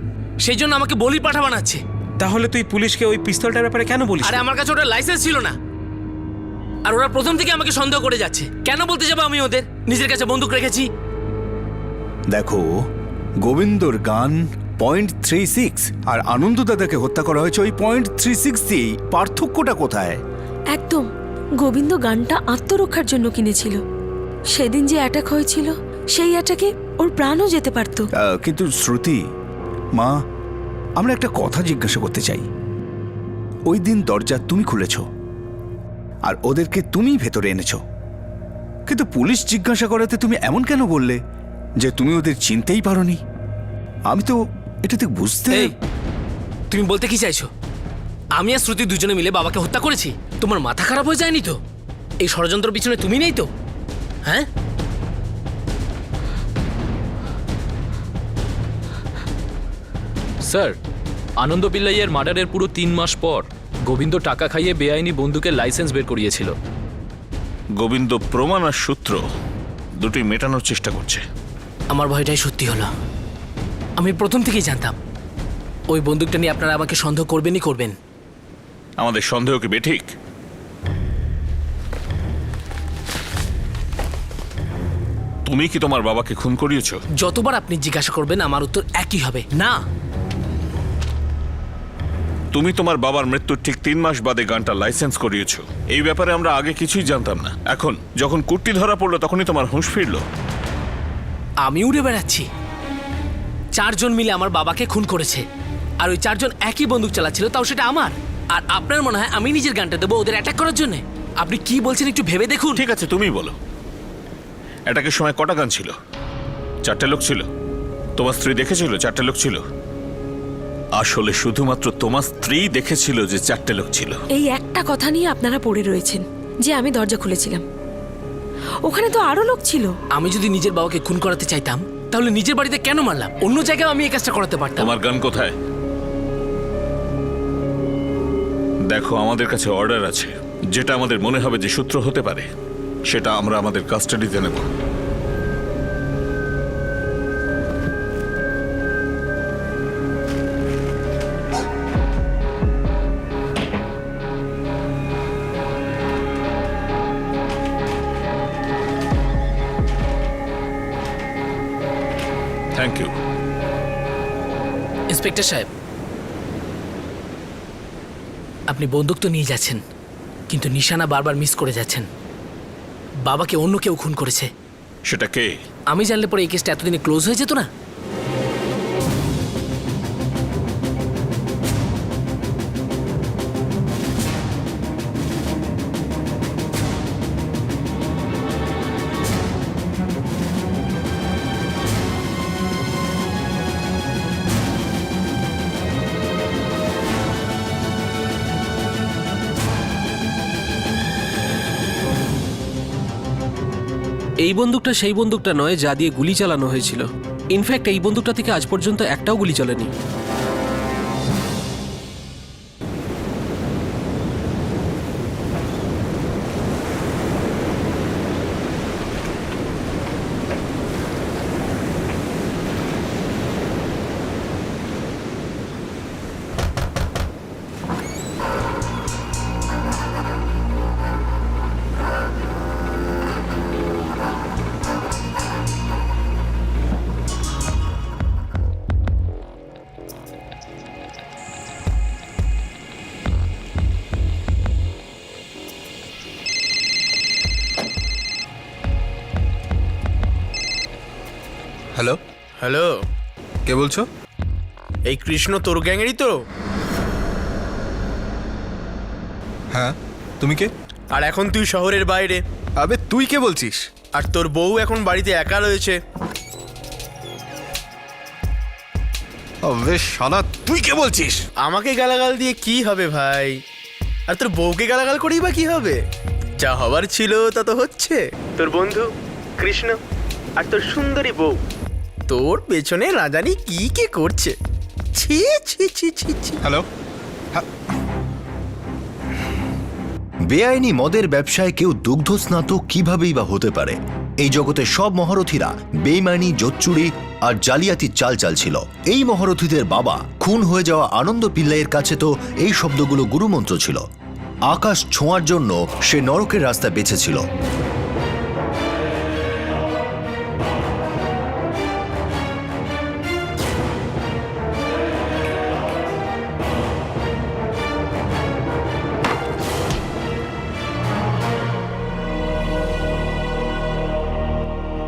সেই জন্য আমাকে বলির পাঠা বানাচ্ছে। তাহলে তুই পুলিশকে ওই পিস্তলটার ব্যাপারে কেন বলিস? আরে আমার কাছে ওটা লাইসেন্স ছিল না, আর ওরা প্রথম থেকে আমাকে সন্দেহ করে যাচ্ছে। কেন বলতে যাবো আমি ওদের? নিজের কাছে বন্দুক রেখেছি। দেখো, গোবিন্দর গান .36 আর আনন্দ দাদাকে হত্যা করা হয়েছে ওই .36 দিয়েই। পার্থক্যটা কোথায়? একদম, গোবিন্দ গানটা আত্মরক্ষার জন্য কিনেছিল। সেদিন যে অ্যাটাক হয়েছিল সেই অ্যাটাকে ওর প্রাণও যেতে পারত। কিন্তু শ্রুতি মা, আমরা একটা কথা জিজ্ঞাসা করতে চাই। ওই দিন দরজা তুমি খুলেছ আর ওদেরকে তুমি ভেতরে এনেছো, কিন্তু পুলিশ জিজ্ঞাসা করাতে তুমি এমন কেন বললে যে তুমি ওদের চিনতেই পারোনি? আমি তো এটাতে বুঝতে। তুমি বলতে কি চাইছো? আমি আর শ্রুতি দুজনে মিলে বাবাকে হত্যা করেছি? তোমার মাথা খারাপ হয়ে যায়নি তো? এই ষড়যন্ত্র পিছনে তুমি নেই তো? হ্যাঁ, স্যার, আনন্দ পিল্লাইয়ের মার্ডারের পুরো 3 মাস পর গোবিন্দ টাকা খাইয়ে বেআইনি বন্দুকের লাইসেন্স বের করিয়েছিল। গোবিন্দ প্রমাণ আর সূত্র দুটি মেটানোর চেষ্টা করছে। আমার ভয়টাই সত্যি হলো। আমি প্রথম থেকেই জানতাম ওই বন্দুকটা নিয়ে আপনারা আমাকে সন্দেহ করবেনই করবেন। আমাদের সন্দেহ কি বেঠিক? তুমি কি তোমার বাবাকে খুন করিয়েছো? যতবার আপনি জিজ্ঞাসা করবেন আমার উত্তর একই হবে, না। তুমি তোমার বাবার মৃত্যুর ঠিক 3 মাস বাদে গানটা লাইসেন্স করিয়েছো। এই ব্যাপারে আমরা আগে কিছুই জানতাম না। এখন যখন কুট্টি ধরা পড়লো তখনই তোমার হুঁশ ফিরলো। আমি উড়ে বেড়াচ্ছি। 4 জন মিলে আমার বাবাকে খুন করেছে, আর ওই 4 জন একই বন্দুক চালাচ্ছিল, তাও সেটা আমার। আর আপনার মনে হয় আমি নিজের গানটা দেবো ওদের অ্যাটাক করার জন্য? আপনি কি বলছেন একটু ভেবে দেখুন। ঠিক আছে, তুমি বলো, অ্যাটাকের সময় কটা গান ছিল? 4টে লোক ছিল। তোমার স্ত্রী দেখেছিল 4টে লোক ছিল? আসলে শুধুমাত্র তোমার স্ত্রী দেখেছিল যে 4টে লোক ছিল। এই একটা কথা নিয়ে আপনারা পড়ে রয়েছেন যে আমি দরজা খুলেছিলাম। ওখানে তো আরো লোক ছিল। আমি যদি নিজের বাবাকে খুন করাতে চাইতাম তাহলে নিজের বাড়িতে কেন মারলাম? অন্য জায়গায় আমি এই কাজটা করাতে পারতাম। তোমার গান কোথায়? দেখো, আমাদের কাছে অর্ডার আছে। যেটা আমাদের মনে হবে যে সূত্র হতে পারে সেটা আমরা আমাদের কাস্টাডিতে নেব। Thank you. ইন্সপেক্টর সাহেব, আপনি বন্দুক তো নিয়ে যাচ্ছেন, কিন্তু নিশানা বারবার মিস করে যাচ্ছেন। বাবাকে অন্য কেউ খুন করেছে। সেটা কে? আমি জানলে পরে এই কেসটা এতদিনে ক্লোজ হয়ে যেত না। এই বন্দুকটা সেই বন্দুকটা নয় যা দিয়ে গুলি চালানো হয়েছিল। ইনফ্যাক্ট এই বন্দুকটা থেকে আজ পর্যন্ত একটাও গুলি চলেনি। হ্যালো, হ্যালো, কে বলছো? এই কৃষ্ণ তোর গ্যাংয়েরই তো? হ্যাঁ, তুমি কে? আর এখন তুই শহরের বাইরে। আবে তুই কে বলছিস? আর তোর বউ এখন বাড়িতে একা রয়েছে। আবে শালা, তুই কে বলছিস? আমাকে গালাগাল দিয়ে কি হবে ভাই? আর তোর বউকে গালাগাল করেই বা কি হবে? যা হবার ছিল তা তো হচ্ছে। তোর বন্ধু কৃষ্ণ আর তোর সুন্দরী বউ তোর পেছনে না জানি কি কে করছে। ছি ছি ছি ছি ছি। হ্যালো, বেআইনি মদের ব্যবসায় কেউ দুগ্ধ স্নাত কিভাবেই বা হতে পারে? এই জগতে সব মহারথীরা বেইমানি, জোচ্চুরি আর জালিয়াতির চাল ছিল। এই মহারথীদের বাবা খুন হয়ে যাওয়া আনন্দ পিল্লাইয়ের কাছে তো এই শব্দগুলো গুরুমন্ত্র ছিল। আকাশ ছোঁয়ার জন্য সে নরকের রাস্তা বেছেছিল।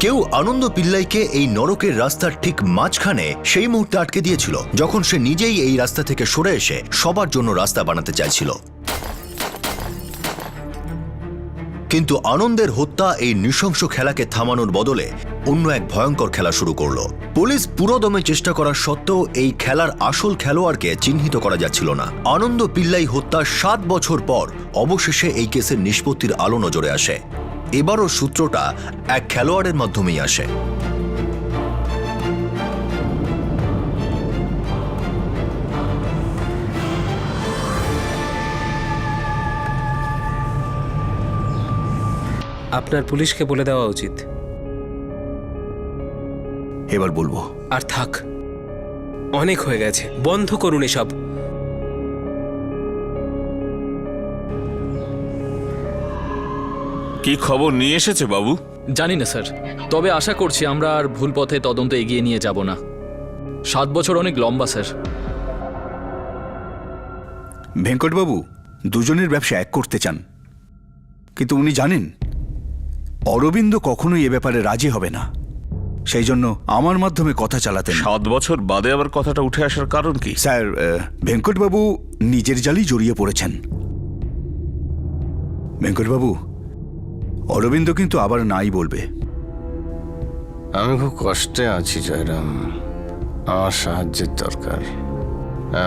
কেউ আনন্দ পিল্লাইকে এই নরকের রাস্তার ঠিক মাঝখানে সেই মুহূর্তে আটকে দিয়েছিল যখন সে নিজেই এই রাস্তা থেকে সরে এসে সবার জন্য রাস্তা বানাতে চাইছিল। কিন্তু আনন্দের হত্যা এই নৃশংস খেলাকে থামানোর বদলে অন্য এক ভয়ঙ্কর খেলা শুরু করলো। পুলিশ পুরোদমে চেষ্টা করা সত্ত্বেও এই খেলার আসল খেলোয়াড়কে চিহ্নিত করা যাচ্ছিল না। আনন্দ পিল্লাই হত্যার 7 বছর পর অবশেষে এই কেসের নিষ্পত্তির আলো নজরে আসে। এবারও সূত্রটা এক খেলোয়াড়ের মাধ্যমেই আসে। আপনার পুলিশকে বলে দেওয়া উচিত। এবার বলবো। আর থাক, অনেক হয়ে গেছে, বন্ধ করুন এসব। কি খবর নিয়ে এসেছে বাবু? জানি না স্যার, তবে আশা করছি আমরা আর ভুল পথে তদন্ত এগিয়ে নিয়ে যাব না। 7 বছর অনেক লম্বা স্যার। ভেঙ্কটবাবু দুজনের ব্যবসা এক করতে চান, কিন্তু উনি জানেন অরবিন্দ কখনোই এ ব্যাপারে রাজি হবে না। সেই জন্য আমার মাধ্যমে কথা চালাতেন। 7 বছর বাদে আবার কথাটা উঠে আসার কারণ কি? স্যার, ভেঙ্কটবাবু নিজের জালেই জড়িয়ে পড়েছেন। ভেঙ্কটবাবু, অরবিন্দ কিন্তু আবার নাই বলবে। আমি খুব কষ্টে আছি জয়রাম, আমার সাহায্যের দরকার।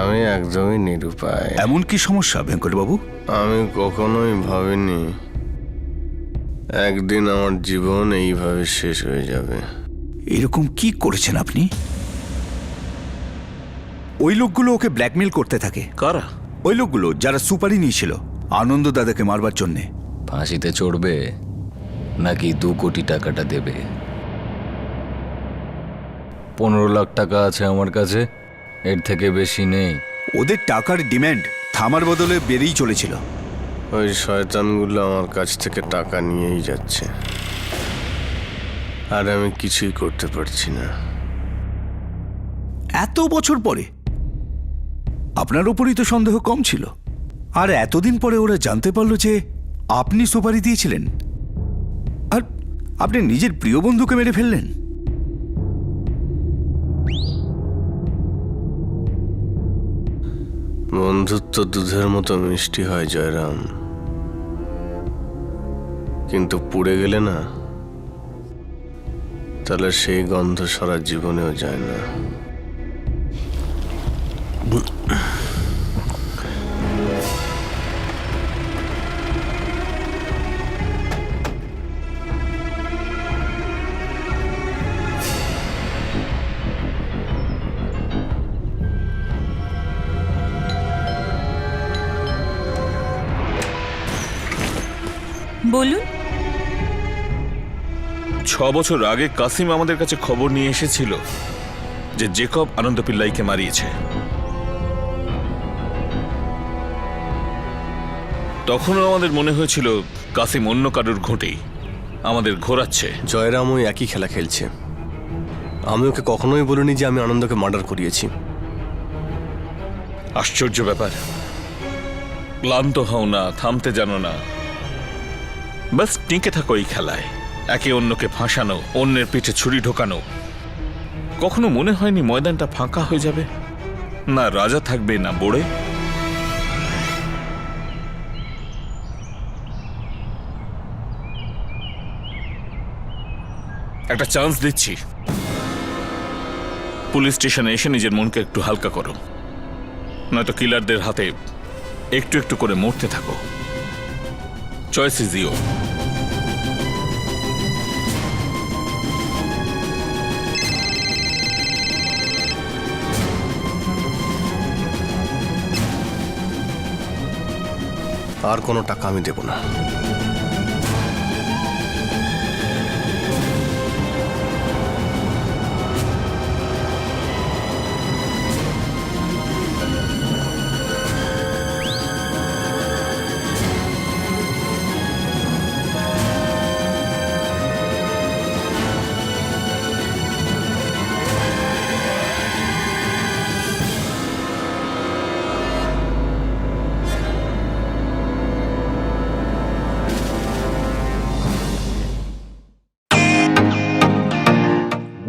আমি একদমই নিরুপায়। এমন কি সমস্যা ভেঙ্কটবাবু? আমি কখনোই ভাবিনি একদিন আমার জীবন এইভাবে শেষ হয়ে যাবে। এরকম কি করেছেন আপনি? ওই লোকগুলো ওকে ব্ল্যাকমেল করতে থাকে। কারা? ওই লোকগুলো যারা সুপারি নিয়েছিল আনন্দ দাদাকে মারবার জন্যে। ফাঁসিতে চড়বে নাকি 2 কোটি টাকাটা দেবে? 15 লাখ টাকা আছে আমার কাছে, এর থেকে বেশি নেই। ওদের টাকার ডিমান্ড থামার বদলে বেড়েই চলেছিল। ওই শয়তানগুলো আমার কাছ থেকে টাকা নিয়েই যাচ্ছে, আর আমি কিছুই করতে পারছি না। এত বছর পরে আপনার উপরই তো সন্দেহ কম ছিল, আর এতদিন পরে ওরা জানতে পারলো যে আপনি সুপারি দিয়েছিলেন। আপনি নিজের প্রিয় বন্ধুকে মেরে ফেললেন? বন্ধুত্ব দুধের মতো মিষ্টি হয় জয়রাম, কিন্তু পুড়ে গেলে না, তাহলে সেই গন্ধ সারা জীবনেও যায় না। বলুন। 6 বছর আগে কাসিম আমাদের কাছে খবর নিয়ে এসেছিল যে জেকব আনন্দ পিল্লাইকে মারিয়েছে। তখনও আমাদের মনে হয়েছিল কাসিম অন্য কারুর ঘটেই আমাদের ঘোরাচ্ছে। জয়রাম ওই একই খেলা খেলছে। আমি ওকে কখনোই বলিনি যে আমি আনন্দকে মার্ডার করিয়েছি। আশ্চর্য ব্যাপার, ক্লান্ত হও না, থামতে জানো না, বাস টিকে থাকো এই খেলায়। একে অন্যকে ফাঁসানো, অন্যের পিঠে ছুরি ঢোকানো। কখনো মনে হয়নি ময়দানটা ফাঁকা হয়ে যাবে, না রাজা থাকবে না বোড়ে। একটা চান্স দিচ্ছি, পুলিশ স্টেশনে এসে নিজের মনকে একটু হালকা করো, নয়তো কিলারদের হাতে একটু একটু করে মরতে থাকো। Choice is your. আর কোনো টাকা আমি দেব না।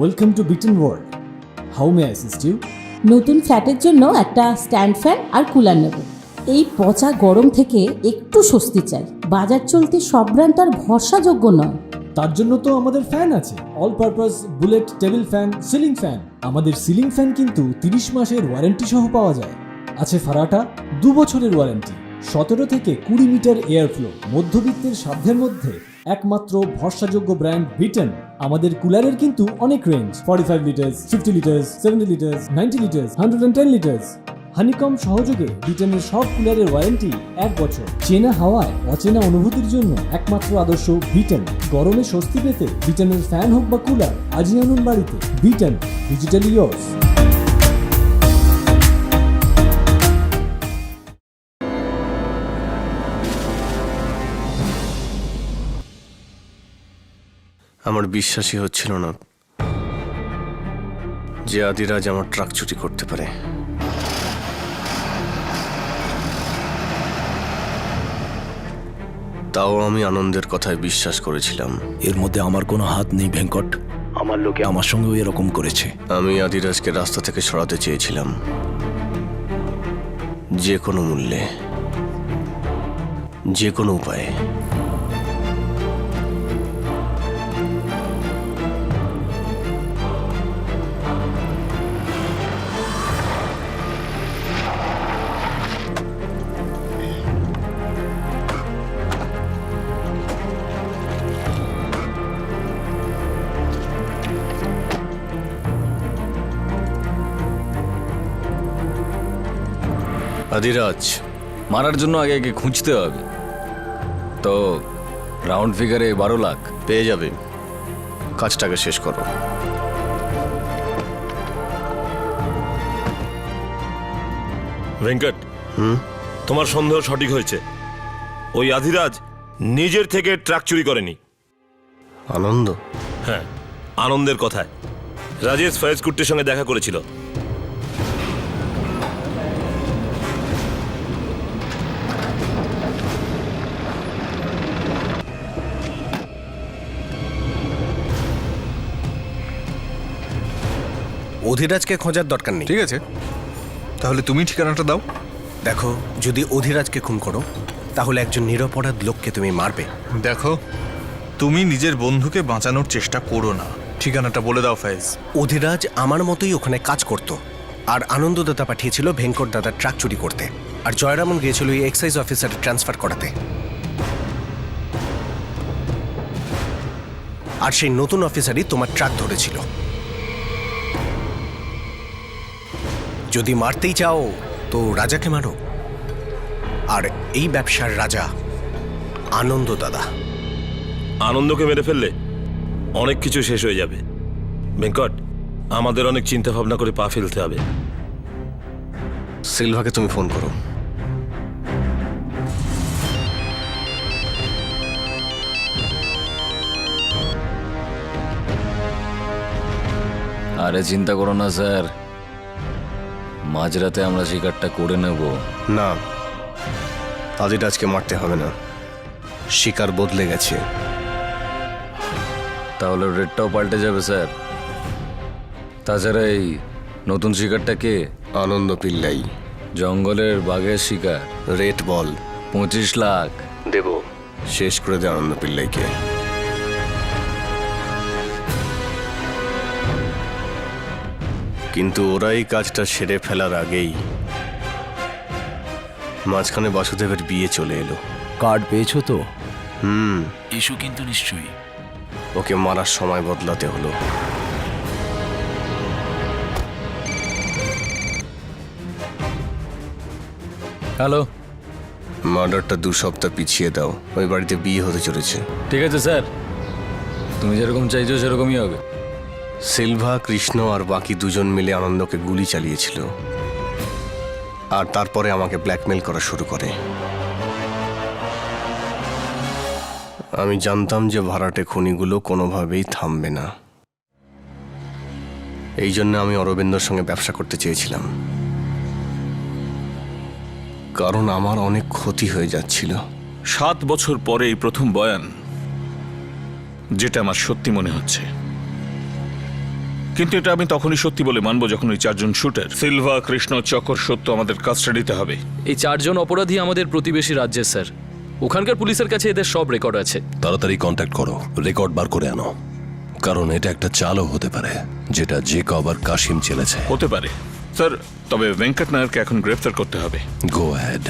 Welcome to Britain world. How may I assist you? নতুন ফ্ল্যাটের জন্য একটা স্ট্যান্ড ফ্যান আর কুলার নেব। এই পচা গরম থেকে একটু স্বস্তি চাই। বাজার চলতে সব ব্র্যান্ড আর ভরসাযোগ্য নয়। তার জন্য তো আমাদের ফ্যান আছে, all purpose bullet table fan, ceiling fan. আমাদের সিলিং ফ্যান কিন্তু 30 মাসের ওয়ারেন্টি সহ পাওয়া যায়। আছে ফারাটা 2 বছরের ওয়ারেন্টি, 17 থেকে 20 মিটার এয়ার ফ্লো। মধ্যবিত্তের সাধ্যের মধ্যে একমাত্র ভরসাযোগ্য ব্র্যান্ড বিটেন। আমাদের কুলারের কিন্তু অনেক range, 45 litres, 50 litres, 70 litres, 90 litres, 110 litres. Honeycomb সহযোগে বিটেনের সব কুলারের ওয়ারেন্টি 1 বছর। চেনা হাওয়ায় অচেনা অনুভূতির জন্য একমাত্র আদর্শ বিটেন। গরমে স্বস্তি পেতে বিটেনের ফ্যান হোক বা কুলার, আজই আনুন বাড়িতে। Beaten, digitally yours. আমার বিশ্বাসই হচ্ছিল না যে আদিরাজ আমার ট্রাক চুরি করতে পারে। তাও আমি আনন্দের কথায় বিশ্বাস করেছিলাম। এর মধ্যে আমার কোনো হাত নেই ভেঙ্কট। আমার লোকে আমার সঙ্গেও এরকম করেছে। আমি আদিরাজকে রাস্তা থেকে সরাতে চেয়েছিলাম, যে কোনো মূল্যে, যে কোনো উপায়ে। আদিরাজ মারার জন্য আগে আগে খুঁজতে হবে, তো রাউন্ড ফিগারে 12 লাখ পেয়ে যাবে। কাজটাকে শেষ করো। ভেঙ্কট, তোমার সন্দেহ সঠিক হয়েছে। ওই আধিরাজ নিজের থেকে ট্রাক চুরি করেনি। আনন্দ? হ্যাঁ, আনন্দের কথায় রাজেশ ফয়েজ কুট্টির সঙ্গে দেখা করেছিল। অধিরাজকে খোঁজার দরকার নেই। ঠিক আছে, তাহলে তুমি ঠিকানাটা দাও। দেখো, যদি অধিরাজকে খুন করো তাহলে একজন নিরপরাধ লোককে তুমি মারবে। দেখো, তুমি নিজের বন্ধুকে বাঁচানোর চেষ্টা করো না। ঠিকানাটা বলে দাও ফয়েজ। অধিরাজ আমার মতোই ওখানে কাজ করত, আর আনন্দদাতা পাঠিয়েছিল ভেঙ্কট দাদার ট্রাক চুরি করতে, আর জয়রামন গিয়েছিল এই এক্সাইজ অফিসারে ট্রান্সফার করাতে। আর সেই নতুন অফিসারই তোমার ট্রাক ধরেছিল। যদি মারতেই চাও তো রাজাকে মারো, আর এই ব্যবসার রাজা আনন্দ দাদা। আনন্দকে মেরে ফেললে অনেক কিছু শেষ হয়ে যাবে ভেঙ্কট। আমাদের অনেক চিন্তা ভাবনা করে পা ফেলতে হবে। সিলভাকে তুমি ফোন করো। আরে চিন্তা করো না স্যার, মাঝরাতে আমরা শিকারটা করে নেব। না, অধিরাজকে মারতে হবে না, শিকার বদলে গেছে। তাহলে রেটটাও পাল্টে যাবে স্যার। তাছাড়া এই নতুন শিকারটা কে? আনন্দ পিল্লাই, জঙ্গলের বাঘের শিকার। রেট বল। 25 লাখ দেব। শেষ করে দে আনন্দ পিল্লাইকে। কিন্তু ওরা এই কাজটা সেরে ফেলার আগেই মাঝখানে বাসুদেবের বিয়ে চলে এলো। কার্ড পেয়েছো তো? ইস্যু কিন্তু নিশ্চয়ই। ওকে মারার সময় বদলাতে হলো। হ্যালো, মার্ডারটা 2 সপ্তাহ পিছিয়ে দাও, ওই বাড়িতে বিয়ে হতে চলেছে। ঠিক আছে স্যার, তুমি যেরকম চাইছো সেরকমই হবে। সিলভা, কৃষ্ণ আর বাকি 2 জন মিলে আনন্দকে গুলি চালিয়েছিল, আর তারপরে আমাকে ব্ল্যাকমেল করা শুরু করে। আমি জানতাম যে ভাড়াটে খুনিগুলো কোনোভাবেই থামবে না। এই জন্য আমি অরবিন্দর সঙ্গে ব্যবসা করতে চেয়েছিলাম, কারণ আমার অনেক ক্ষতি হয়ে যাচ্ছিল। 7 বছর পরে এই প্রথম বয়ান, যেটা আমার সত্যি মনে হচ্ছে। কিন্তু এটা আমি তখনই সত্যি বলে মানবো যখন ওই 4 জন শুটার সিলভা, কৃষ্ণ, চকর সত্য আমাদের কাস্টাডিতে হবে। এই 4 জন অপরাধী আমাদের প্রতিবেশী রাজ্যের স্যার। ওখানকার পুলিশের কাছে এদের সব রেকর্ড আছে। তাড়াতাড়ি কন্ট্যাক্ট করো, রেকর্ড বার করে আনো, কারণ এটা একটা চালও হতে পারে যেটা জেকব আর কাশিম চেলেছে। হতে পারে স্যার, তবে ভেঙ্কট নায়ারকে এখন গ্রেফতার করতে হবে। Go ahead.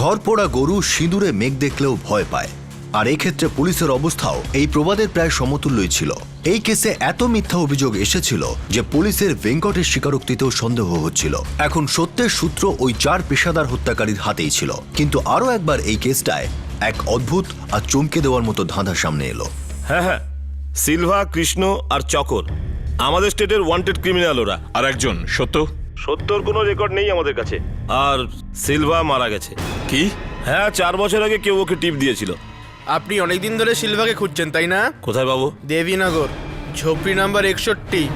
ঘর পোড়া গরু সিঁদুরে মেঘ দেখলেও ভয় পায়, আর এক্ষেত্রে পুলিশের অবস্থাও এই প্রবাদের প্রায় সমতুল্যই ছিল। এই কেসে এত মিথ্যা অভিযোগ এসেছিল যে পুলিশের ভেঙ্কটের স্বীকারোক্তিতেও সন্দেহ হচ্ছিল। এখন সত্যের সূত্র ওই 4 পেশাদার হত্যাকারীর হাতেই ছিল। কিন্তু আরও একবার এই কেসটায় এক অদ্ভুত আর চমকে দেওয়ার মতো ধাঁধা সামনে এলো। হ্যাঁ, সিলভা, কৃষ্ণ আর চকর আমাদের স্টেটের ওয়ান্টেড ক্রিমিনাল। ওরা আর একজন সত্যর কোনো রেকর্ড নেই আমাদের কাছে। আর সিলভা মারা গেছে। কি? হ্যাঁ, 4 বছর আগে কেউ ওকে টিপ দিয়েছিল। আপনি অনেকদিন ধরে সিলভাকে খুঁজছেন তাই না? কোথায় বাবু? দেবীনগর, ঝোপড়ি নাম্বার 61।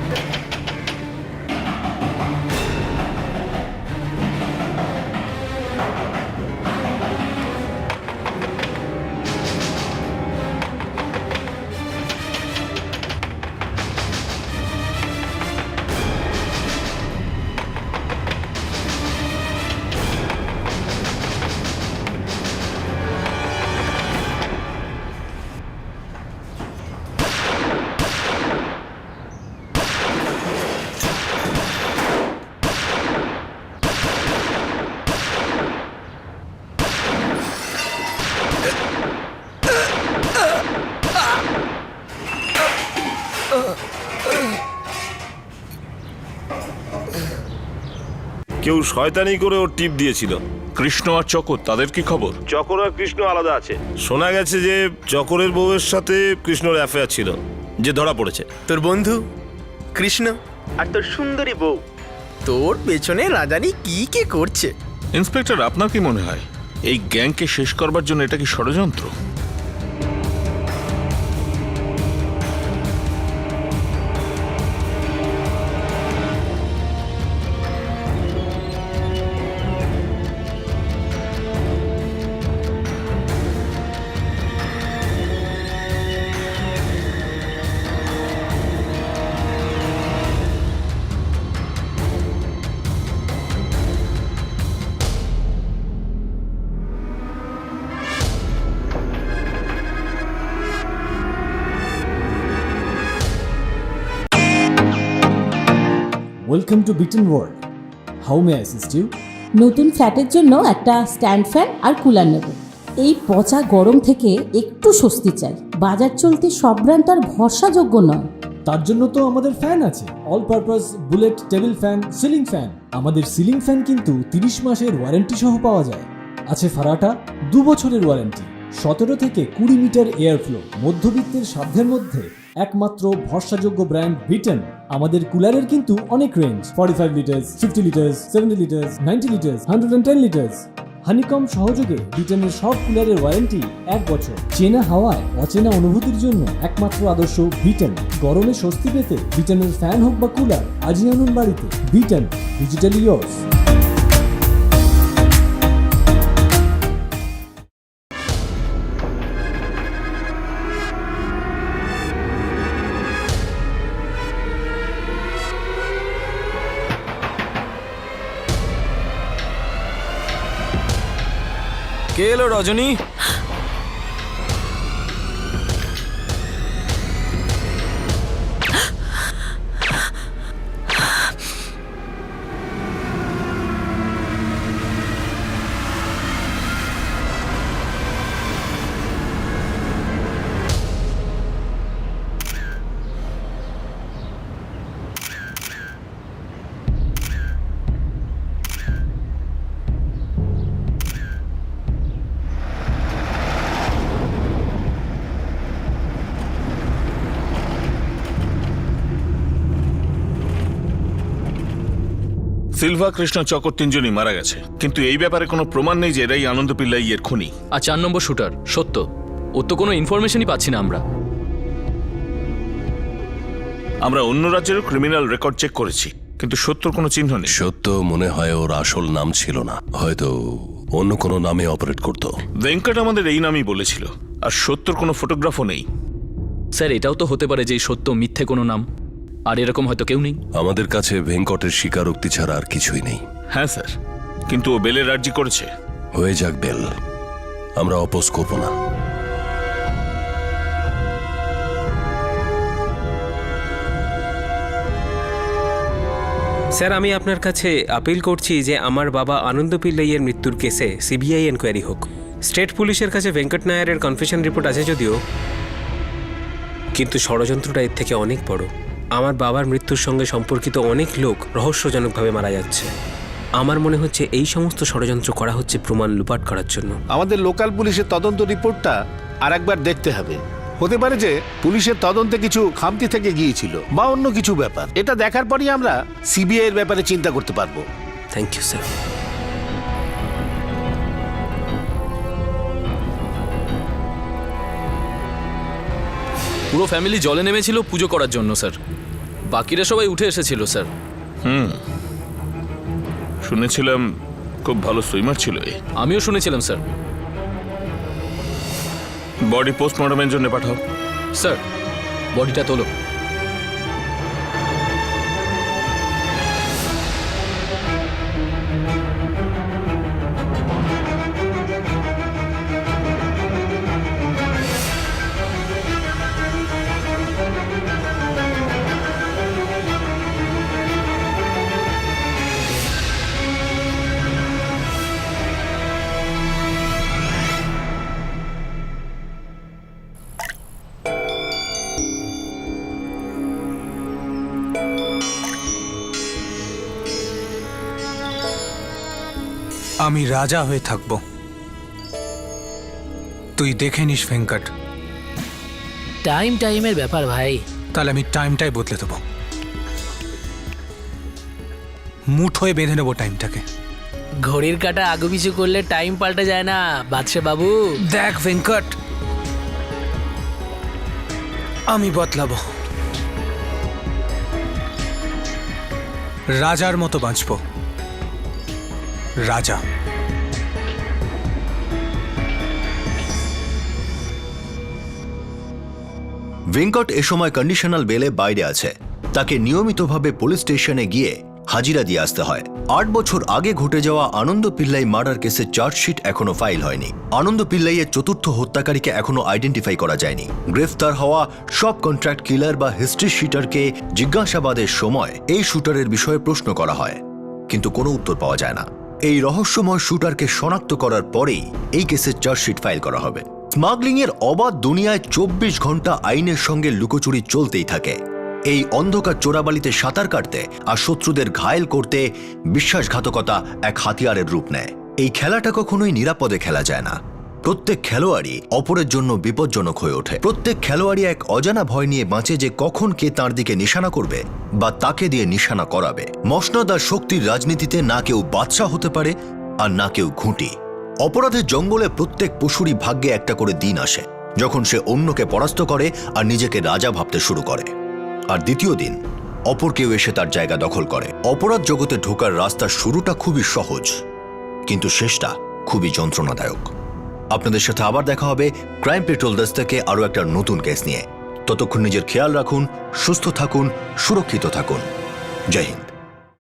কেউ শয়তানি করে ওর টিপ দিয়েছিল। কৃষ্ণ আর চকর, তাদের কি খবর? চকর আর কৃষ্ণ আলাদা আছে। শোনা গেছে যে চকরের বউয়ের সাথে কৃষ্ণর অ্যাফেয়ার ছিল, যে ধরা পড়েছে। তোর বন্ধু কৃষ্ণ আর তোর সুন্দরী বউ তোর পেছনে রাজানি কি করছে। ইন্সপেক্টর, আপনার কি মনে হয় এই গ্যাংকে শেষ করবার জন্য এটা কি ষড়যন্ত্র? Welcome to Britain world. How may assist you? নতুন ফ্ল্যাটের জন্য একটা স্ট্যান্ড ফ্যান আর কুলার নেব। এই পচা গরম থেকে একটু স্বস্তি চাই। বাজার চলতে সব ব্র্যান্ড তো আর ভরসাযোগ্য নয়। তার জন্য তো আমাদের ফ্যান আছে, all purpose bullet table fan, ceiling fan. আমাদের সিলিং ফ্যান কিন্তু 30 মাসের ওয়ারেন্টি সহ পাওয়া যায়। আছে ফারাটা 2 বছরের ওয়ারেন্টি, 17 থেকে 20 মিটার এয়ার ফ্লো, মধ্যবিত্তের সাধ্যের মধ্যে একমাত্র ভরসাযোগ্য ব্র্যান্ড বিটেন। আমাদের কুলারের কিন্তু অনেক range, 45 litres, 50 litres, 70 litres, 90 litres, 110 litres. Honeycomb সহযোগে বিটেনের সব কুলারের ওয়ারেন্টি 1 বছর। চেনা হাওয়ায় অচেনা অনুভূতির জন্য একমাত্র আদর্শ বিটেন। গরমে স্বস্তি পেতে বিটেনের ফ্যান হোক বা কুলার, আজই আনুন বাড়িতে। Beaten, digitally yours. কে এলো রজনী? সিলভা, কৃষ্ণ, চকর 3 জনই মারা গেছে, কিন্তু এই ব্যাপারে কোনো প্রমাণ নেই যে এরাই আনন্দ পিল্লাই এর খুনি। আর 4 নম্বর শুটার সত্য, ওর তো কোনো ইনফরমেশনই পাচ্ছি না আমরা। আমরা অন্য রাজ্যেরও ক্রিমিনাল রেকর্ড চেক করেছি, কিন্তু সত্যর কোনো চিহ্ন নেই। সত্য মনে হয় ওর আসল নাম ছিল না, হয়তো অন্য কোনো নামে অপারেট করতো। ভেঙ্কট আমাদের এই নামই বলেছিল, আর সত্যর কোনো ফটোগ্রাফও নেই। স্যার, এটাও তো হতে পারে যে এই সত্য মিথ্যে কোনো নাম, আর এরকম হয়তো কেউ নেই। আমাদের কাছে ভেঙ্কটের স্বীকারোক্তি ছাড়া আর কিছুই নেই। হ্যাঁ স্যার, কিন্তু ও বেলের আর্জি করেছে। হয়ে যাক বেল, আমরা অপোজ করব না। স্যার, আমি আপনার কাছে আপিল করছি যে আমার বাবা আনন্দ পিল্লাইয়ের মৃত্যুর কেসে সিবিআই এনকোয়ারি হোক। স্টেট পুলিশের কাছে ভেঙ্কট নায়ারের কনফেশন রিপোর্ট আছে যদিও, কিন্তু ষড়যন্ত্রটা এর থেকে অনেক বড়। আমার বাবার মৃত্যুর সঙ্গে সম্পর্কিত অনেক লোক রহস্যজনকভাবে মারা যাচ্ছে। আমার মনে হচ্ছে এই সমস্ত ষড়যন্ত্র করা হচ্ছে প্রমাণ লুপাট করার জন্য। আমাদের লোকাল পুলিশের তদন্ত রিপোর্টটা আরেকবার দেখতে হবে। হতে পারে যে পুলিশের তদন্তে কিছু খামতি থেকে গিয়েছিল বা অন্য কিছু ব্যাপার। এটা দেখার পরই আমরা সিবিআই এর ব্যাপারে চিন্তা করতে পারবো। Thank you sir. পুরো ফ্যামিলি জলে নেমেছিল পুজো করার জন্য স্যার, বাকিরা সবাই উঠে এসেছিল স্যার। শুনেছিলাম খুব ভালো সুইমার ছিল এ। আমিও শুনেছিলাম স্যার। বডি পোস্টমর্টমের জন্য পাঠাও। স্যার, বডিটা তোলো। আমি রাজা হয়ে থাকব, তুই দেখে নিস ভেঙ্কট। টাইমের ব্যাপার ভাই। তাহলে আমি টাইমটাই বদলে দেবো, মুঠোয় বেঁধে নেবো টাইমটাকে। ঘড়ির কাঁটা আগুপিছু করলে টাইম পাল্টে যায় না বাদশা বাবু। দেখ ভেঙ্কট, আমি বদলাবো, রাজার মতো বাঁচবো, রাজা। ভেঙ্কট এ সময় কন্ডিশনাল বেলে বাইরে আছে। তাকে নিয়মিতভাবে পুলিশ স্টেশনে গিয়ে হাজিরা দিয়ে আসতে হয়। 8 বছর আগে ঘটে যাওয়া আনন্দ পিল্লাই মার্ডার কেসের চার্জশিট এখনো ফাইল হয়নি। আনন্দ পিল্লাইয়ের চতুর্থ হত্যাকারীকে এখনো আইডেন্টিফাই করা যায়নি। গ্রেফতার হওয়া সব কন্ট্রাক্ট কিলার বা হিস্ট্রি শিটারকে জিজ্ঞাসাবাদের সময় এই শুটারের বিষয়ে প্রশ্ন করা হয়, কিন্তু কোনো উত্তর পাওয়া যায় না। এই রহস্যময় শুটারকে শনাক্ত করার পরেই এই কেসের চার্জশিট ফাইল করা হবে। স্মাগলিং এর অবাধ দুনিয়ায় 24 ঘন্টা আইনের সঙ্গে লুকোচুরি চলতেই থাকে। এই অন্ধকার চোরাবালিতে সাঁতার কাটতে আর শত্রুদের ঘায়েল করতে বিশ্বাসঘাতকতা এক হাতিয়ারের রূপ নেয়। এই খেলাটা কখনোই নিরাপদে খেলা যায় না। প্রত্যেক খেলোয়াড়ই অপরের জন্য বিপজ্জনক হয়ে ওঠে। প্রত্যেক খেলোয়াড়ই এক অজানা ভয় নিয়ে বাঁচে যে কখন কে তার দিকে নিশানা করবে বা তাকে দিয়ে নিশানা করাবে। মসনদ আর শক্তির রাজনীতিতে না কেউ বাদশা হতে পারে আর না কেউ ঘুঁটি। অপরাধের জঙ্গলে প্রত্যেক পশুরই ভাগ্যে একটা করে দিন আসে যখন সে অন্যকে পরাস্ত করে আর নিজেকে রাজা ভাবতে শুরু করে, আর দ্বিতীয় দিন অপর কেউ এসে তার জায়গা দখল করে। অপরাধ জগতে ঢোকার রাস্তার শুরুটা খুবই সহজ, কিন্তু শেষটা খুবই যন্ত্রণাদায়ক। আপনাদের সাথে আবার দেখা হবে ক্রাইম পেট্রোল ডেস্ক থেকে আরও একটা নতুন কেস নিয়ে। ততক্ষণ নিজের খেয়াল রাখুন, সুস্থ থাকুন, সুরক্ষিত থাকুন। জয় হিন্দ।